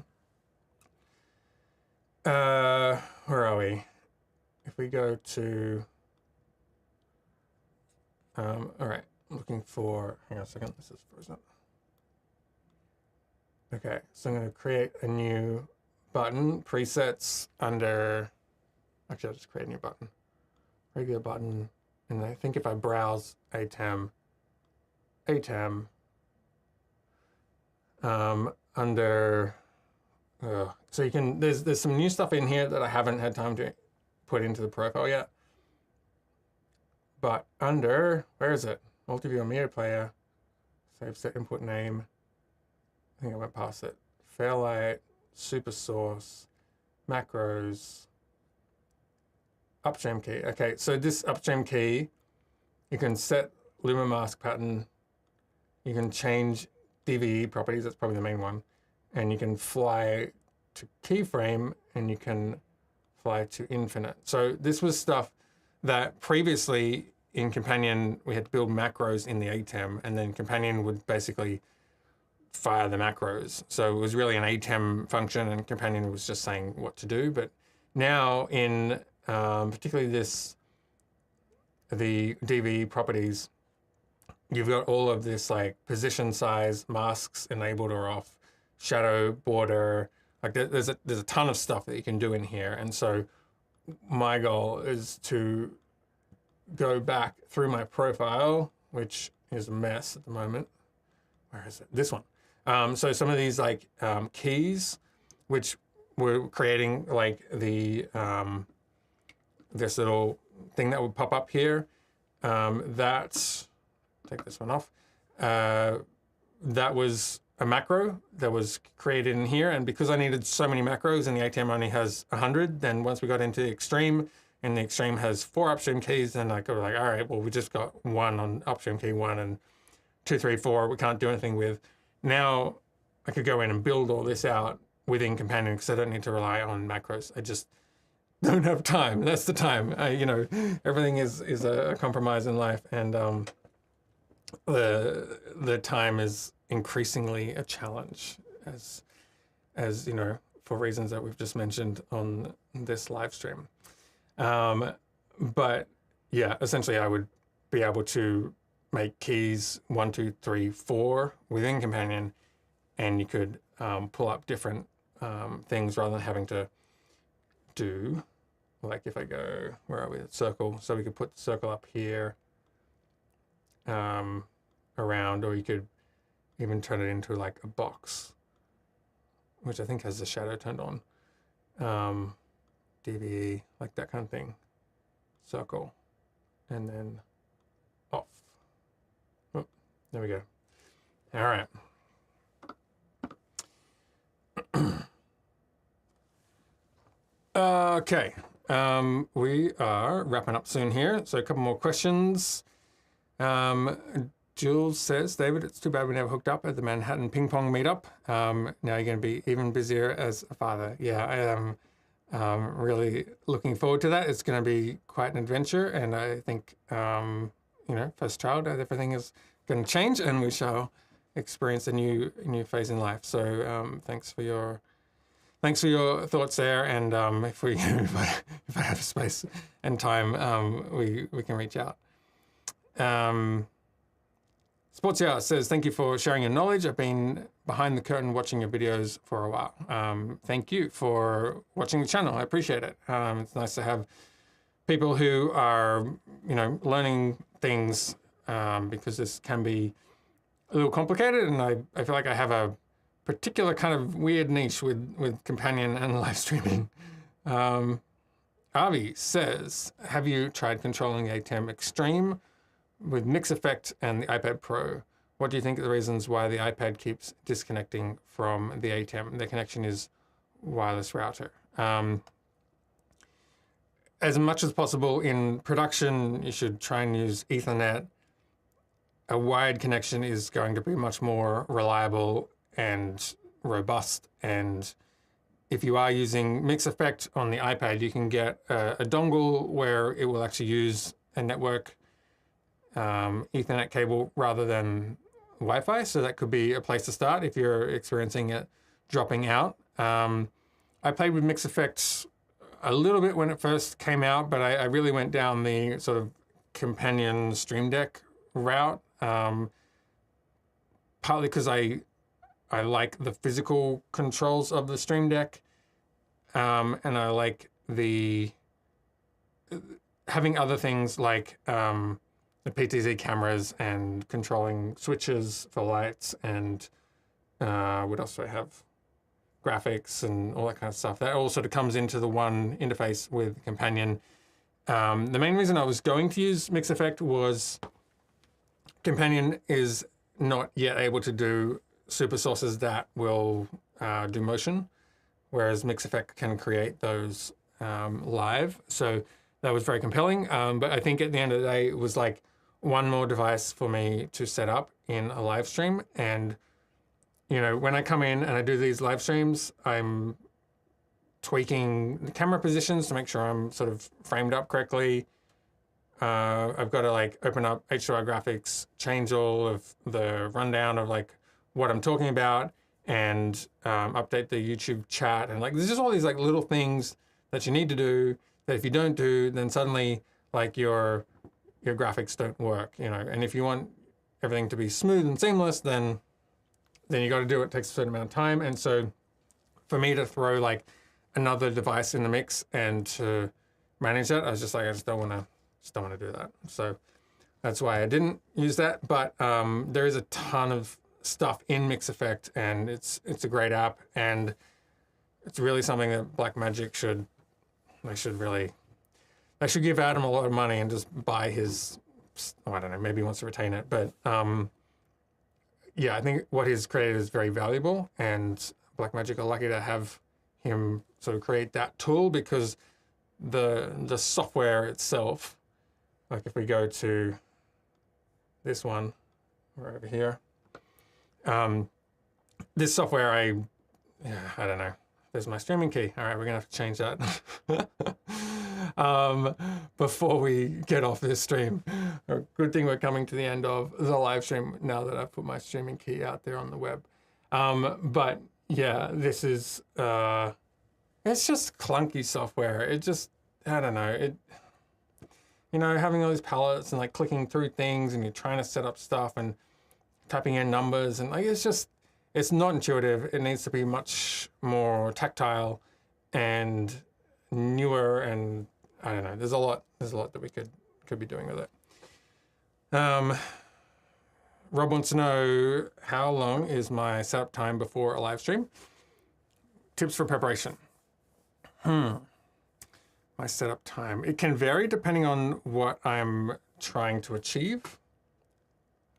Where are we? If we go to, all right, looking for, hang on a second, this is frozen. Okay, so I'm going to create a new button, presets under, actually I'll just create a new button, regular button, and I think if I browse ATEM, under, so you can, there's some new stuff in here that I haven't had time to put into the profile yet. But under, where is it? Multi-view media player, save set input name. I think I went past it. Fairlight, super source, macros, Upstream Key. Okay, so this Upstream Key, you can set Luma mask pattern. You can change DVE properties, that's probably the main one. And you can fly to keyframe and you can fly to infinite. So this was stuff that previously in Companion, we had to build macros in the ATEM, and then Companion would basically fire the macros. So it was really an ATEM function and Companion was just saying what to do. But now in particularly the DVE properties, you've got all of this like position size, masks enabled or off, shadow, border, like there's a ton of stuff that you can do in here. And so my goal is to go back through my profile, which is a mess at the moment. Where is it? This one. So some of these like keys, which we're creating like the this little thing that would pop up here. That's, take this one off. That was a macro that was created in here. And because I needed so many macros and the ATEM only has 100, then once we got into the Extreme, and the Extreme has 4 Upstream keys, then I go like, all right, well, we just got 1 on Upstream Key 1 and 2, 3, 4, we can't do anything with. Now I could go in and build all this out within Companion because I don't need to rely on macros. I just don't have time. That's the time. You know, everything is a compromise in life, and the time is increasingly a challenge, as you know, for reasons that we've just mentioned on this live stream. But yeah, essentially, I would be able to make keys 1, 2, 3, 4 within Companion, and you could pull up different things rather than having to do, like if I go, where are we, circle, so we could put the circle up here around, or you could even turn it into like a box, which I think has the shadow turned on, DVE, like that kind of thing, circle, and then off. Oh, there we go. All right. Okay, we are wrapping up soon here, so a couple more questions. Jules says, David, it's too bad we never hooked up at the Manhattan ping pong meetup. Now you're going to be even busier as a father. Yeah, I am really looking forward to that. It's going to be quite an adventure, and I think, you know, first child, everything is going to change, and we shall experience a new phase in life. So thanks for your thoughts there, and if I have space and time, we can reach out. Sportsia says, thank you for sharing your knowledge. I've been behind the curtain watching your videos for a while. Thank you for watching the channel. I appreciate it. It's nice to have people who are, you know, learning things, because this can be a little complicated, and I feel like I have a particular kind of weird niche with Companion and live streaming. Avi says, have you tried controlling the ATEM Extreme with Mix Effect and the iPad Pro? what do you think are the reasons why the iPad keeps disconnecting from the ATEM? The connection is wireless router. As much as possible in production, you should try and use Ethernet. A wired connection is going to be much more reliable and robust. And if you are using Mix Effect on the iPad, you can get a dongle where it will actually use a network Ethernet cable rather than Wi-Fi. So that could be a place to start if you're experiencing it dropping out. I played with Mix Effect a little bit when it first came out, but I really went down the sort of companion Stream Deck route, partly because I like the physical controls of the Stream Deck, and I like the having other things like the PTZ cameras and controlling switches for lights and what else do I have? Graphics and all that kind of stuff. That all sort of comes into the one interface with Companion. The main reason I was going to use Mix Effect was Companion is not yet able to do super sources that will do motion, whereas Mix Effect can create those live. So that was very compelling. But I think at the end of the day, it was like one more device for me to set up in a live stream. And you know, when I come in and I do these live streams, I'm tweaking the camera positions to make sure I'm sort of framed up correctly. I've got to like open up H2R graphics, change all of the rundown of like what I'm talking about, and update the YouTube chat. And like, there's just all these like little things that you need to do that if you don't do, then suddenly like your graphics don't work, you know. And if you want everything to be smooth and seamless, then you got to do it. It takes a certain amount of time. And so for me to throw like another device in the mix and to manage that, I was just like, I just don't want to do that. So that's why I didn't use that. But there is a ton of stuff in Mix Effect, and it's a great app, and it's really something that Blackmagic should give Adam a lot of money and just buy his, I don't know, maybe he wants to retain it, but yeah, I think what he's created is very valuable, and Blackmagic are lucky to have him sort of create that tool, because the software itself, like if we go to this one, we're over here, this software, I don't know, there's my streaming key. All right, we're gonna have to change that before we get off this stream. Good thing we're coming to the end of the live stream now that I've put my streaming key out there on the web. But yeah, this is, it's just clunky software. It just, I don't know, you know, having all these palettes and like clicking through things and you're trying to set up stuff and typing in numbers, and like, it's not intuitive. It needs to be much more tactile and newer, and I don't know, there's a lot that we could be doing with it. Rob wants to know, how long is my setup time before a live stream? Tips for preparation. My setup time. It can vary depending on what I'm trying to achieve.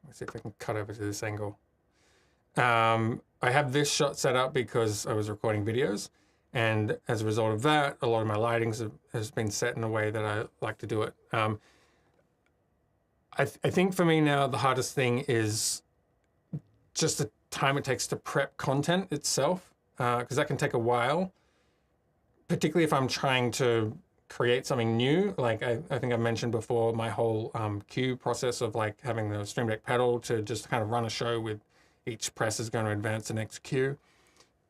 Let's see if I can cut over to this angle. I have this shot set up because I was recording videos, and as a result of that, a lot of my lighting has been set in a way that I like to do it. I think for me now, the hardest thing is just the time it takes to prep content itself, because that can take a while, particularly if I'm trying to create something new. Like I think I mentioned before, my whole cue process of like having the Stream Deck pedal to just kind of run a show with each press is going to advance the next cue.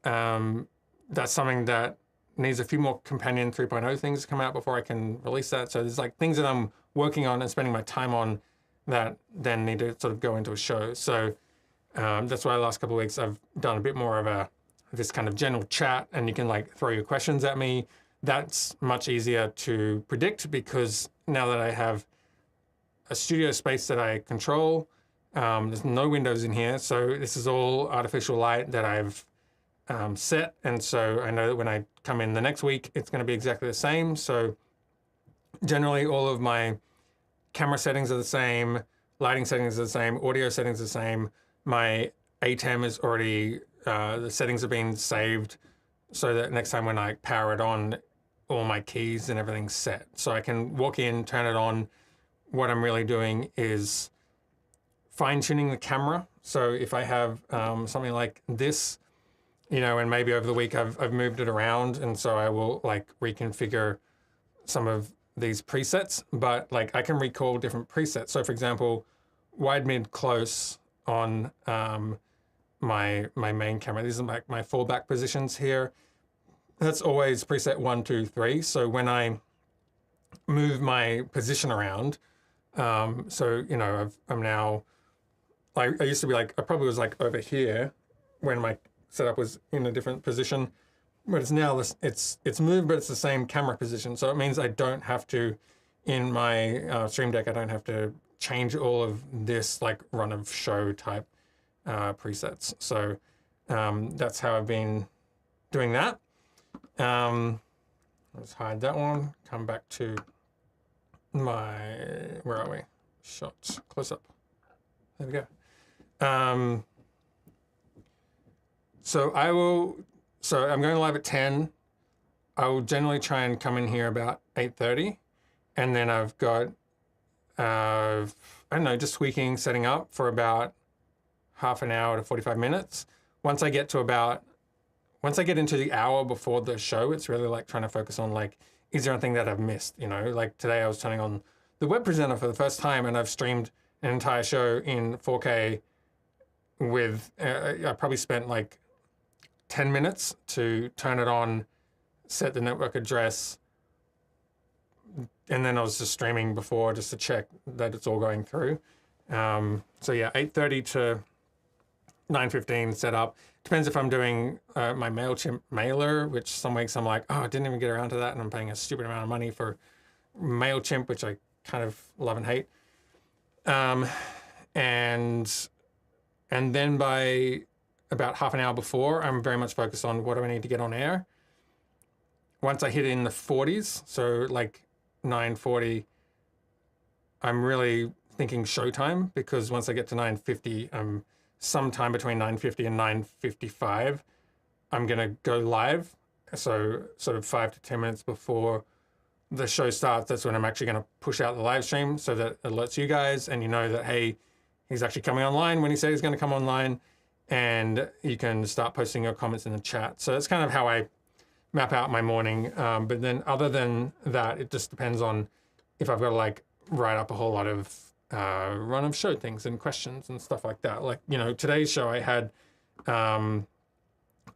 That's something that needs a few more Companion 3.0 things to come out before I can release that. So there's like things that I'm working on and spending my time on that then need to sort of go into a show. So that's why the last couple of weeks I've done a bit more of this kind of general chat, and you can like throw your questions at me. That's much easier to predict, because now that I have a studio space that I control, there's no windows in here. So this is all artificial light that I've set. And so I know that when I come in the next week, it's going to be exactly the same. So generally all of my camera settings are the same. lighting settings are the same, audio settings are the same. My ATEM is already, the settings have been saved so that next time when I power it on, all my keys and everything's set. So I can walk in, turn it on. What I'm really doing is fine-tuning the camera. So if I have something like this, you know, and maybe over the week I've moved it around, and so I will like reconfigure some of these presets, but like I can recall different presets. So for example, wide, mid, close on my main camera. These are like my fallback positions here. That's always preset 1, 2, 3. So when I move my position around, so you know, I'm now, I used to be like, I probably was like over here when my setup was in a different position, but it's now this, it's moved, but it's the same camera position. So it means I don't have to, in my Stream Deck, I don't have to change all of this like run of show type presets. So that's how I've been doing that. Let's hide that one. Come back to my, where are we? Shots, close up. There we go. So I'm going live at 10. I will generally try and come in here about 8:30. And then I've got, I don't know, just tweaking, setting up for about half an hour to 45 minutes. Once I get into the hour before the show, it's really like trying to focus on like, is there anything that I've missed? You know, like today I was turning on the web presenter for the first time and I've streamed an entire show in 4K with, I probably spent like 10 minutes to turn it on, set the network address, and then I was just streaming before just to check that it's all going through. So yeah, 8:30 to 9:15 set up. Depends if I'm doing my MailChimp mailer, which some weeks I'm like, oh, I didn't even get around to that, and I'm paying a stupid amount of money for MailChimp, which I kind of love and hate. And then by about half an hour before, I'm very much focused on what do I need to get on air. Once I hit in the 40s, so like 9:40, I'm really thinking showtime, because once I get to 9:50, I'm sometime between 9:50 and 9:55, I'm gonna go live. So sort of 5 to 10 minutes before the show starts, that's when I'm actually gonna push out the live stream so that it alerts you guys and you know that, hey, he's actually coming online when he said he's gonna come online, and you can start posting your comments in the chat. So that's kind of how I map out my morning. But then other than that, it just depends on if I've got to like write up a whole lot of run of show things and questions and stuff like that. Like, you know, today's show I had the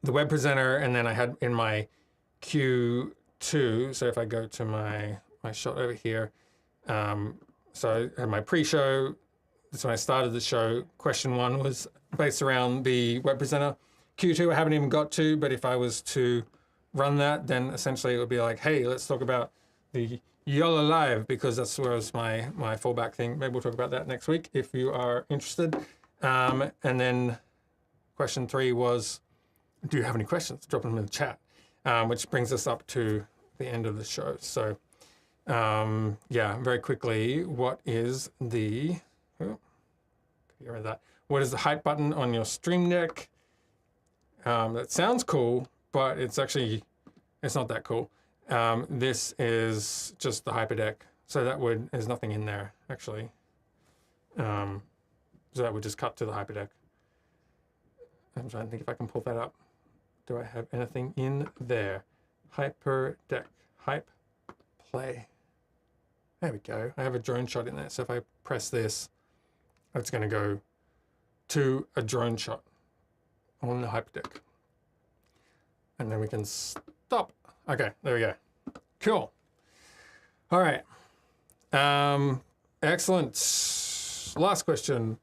web presenter, and then I had in my Q2. So if I go to my shot over here, so I had my pre-show. That's when I started the show. Question 1 was based around the web presenter. Q2 I haven't even got to, but if I was to run that, then essentially it would be like, hey, let's talk about the YOLO Live, because that's where was my fallback thing. Maybe we'll talk about that next week if you are interested. And then question 3 was, do you have any questions? Drop them in the chat, which brings us up to the end of the show. So yeah, very quickly, what is the, get rid of that. What is the hype button on your Stream Deck? That sounds cool, but it's actually, it's not that cool. This is just the hyperdeck. So there's nothing in there actually. So that would just cut to the hyperdeck. I'm trying to think if I can pull that up. Do I have anything in there? Hyperdeck, hype, play. There we go. I have a drone shot in there. So if I press this, it's going to go to a drone shot on the hyperdeck. And then we can stop. Okay, there we go. Cool. All right. Excellent. Last question.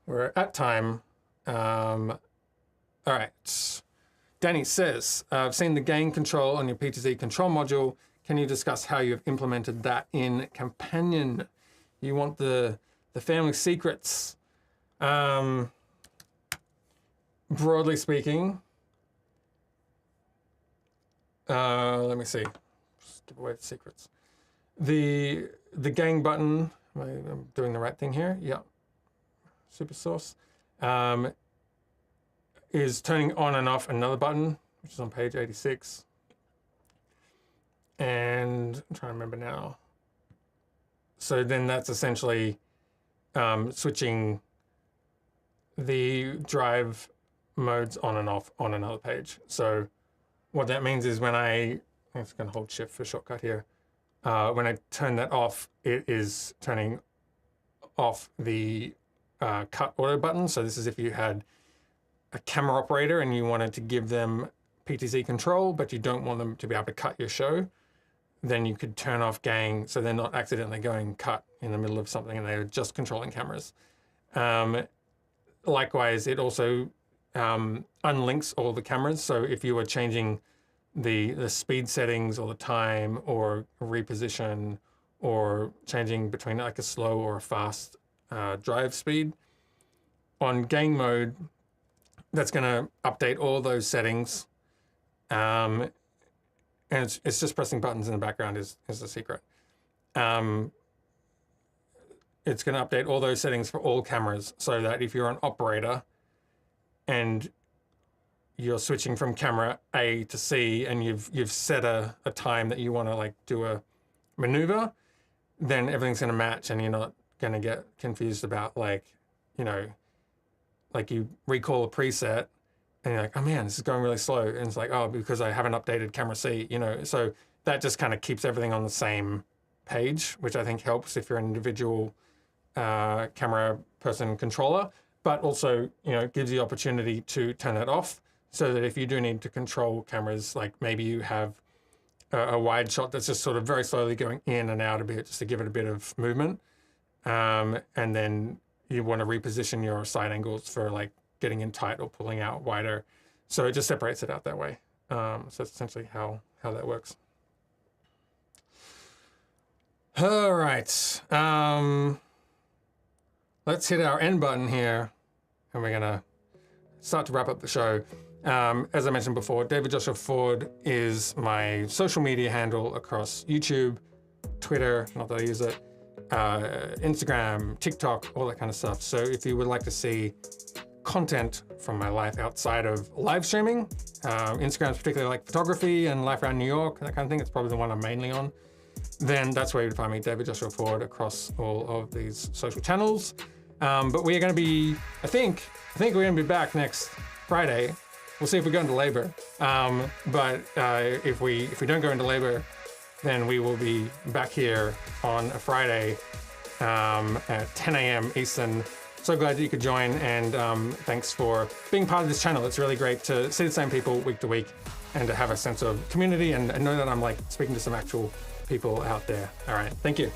We're at time. All right. Danny says, I've seen the gain control on your P2Z control module. Can you discuss how you've implemented that in Companion? You want the family secrets. Broadly speaking, let me see. Just give away the secrets. The gain button I'm doing the right thing here. Yeah. Super source is turning on and off another button, which is on page 86. And I'm trying to remember now. So then that's essentially switching the drive modes on and off on another page. So what that means is when I'm just going to hold shift for shortcut here. When I turn that off, it is turning off the cut auto button. So this is if you had a camera operator and you wanted to give them PTZ control, but you don't want them to be able to cut your show, then you could turn off gang so they're not accidentally going cut in the middle of something and they're just controlling cameras. Likewise, it also unlinks all the cameras. So if you were changing the speed settings all the time, or reposition, or changing between like a slow or a fast drive speed, on gang mode, that's going to update all those settings. And it's just pressing buttons in the background is the secret. It's going to update all those settings for all cameras, so that if you're an operator and you're switching from camera A to C and you've set a time that you want to like do a maneuver, then everything's going to match and you're not going to get confused about like, you know, like you recall a preset and you're like, oh man, this is going really slow. And it's like, oh, because I haven't updated camera C, you know. So that just kind of keeps everything on the same page, which I think helps if you're an individual camera person controller, but also, you know, gives you opportunity to turn that off so that if you do need to control cameras, like maybe you have a wide shot that's just sort of very slowly going in and out a bit just to give it a bit of movement. And then you want to reposition your side angles for like getting in tight or pulling out wider. So it just separates it out that way. So that's essentially how that works. All right. Let's hit our end button here and we're gonna start to wrap up the show. As I mentioned before, David Joshua Ford is my social media handle across YouTube, Twitter, not that I use it, Instagram, TikTok, all that kind of stuff. So if you would like to see content from my life outside of live streaming, Instagram's particularly like photography and life around New York, that kind of thing, it's probably the one I'm mainly on, then that's where you'd find me, David Joshua Ford, across all of these social channels. But we are going to be, I think we're going to be back next Friday. We'll see if we go into labor. But if we don't go into labor, then we will be back here on a Friday at 10 a.m. Eastern. So glad that you could join, and thanks for being part of this channel. It's really great to see the same people week to week and to have a sense of community and know that I'm like speaking to some actual people out there. All right, thank you.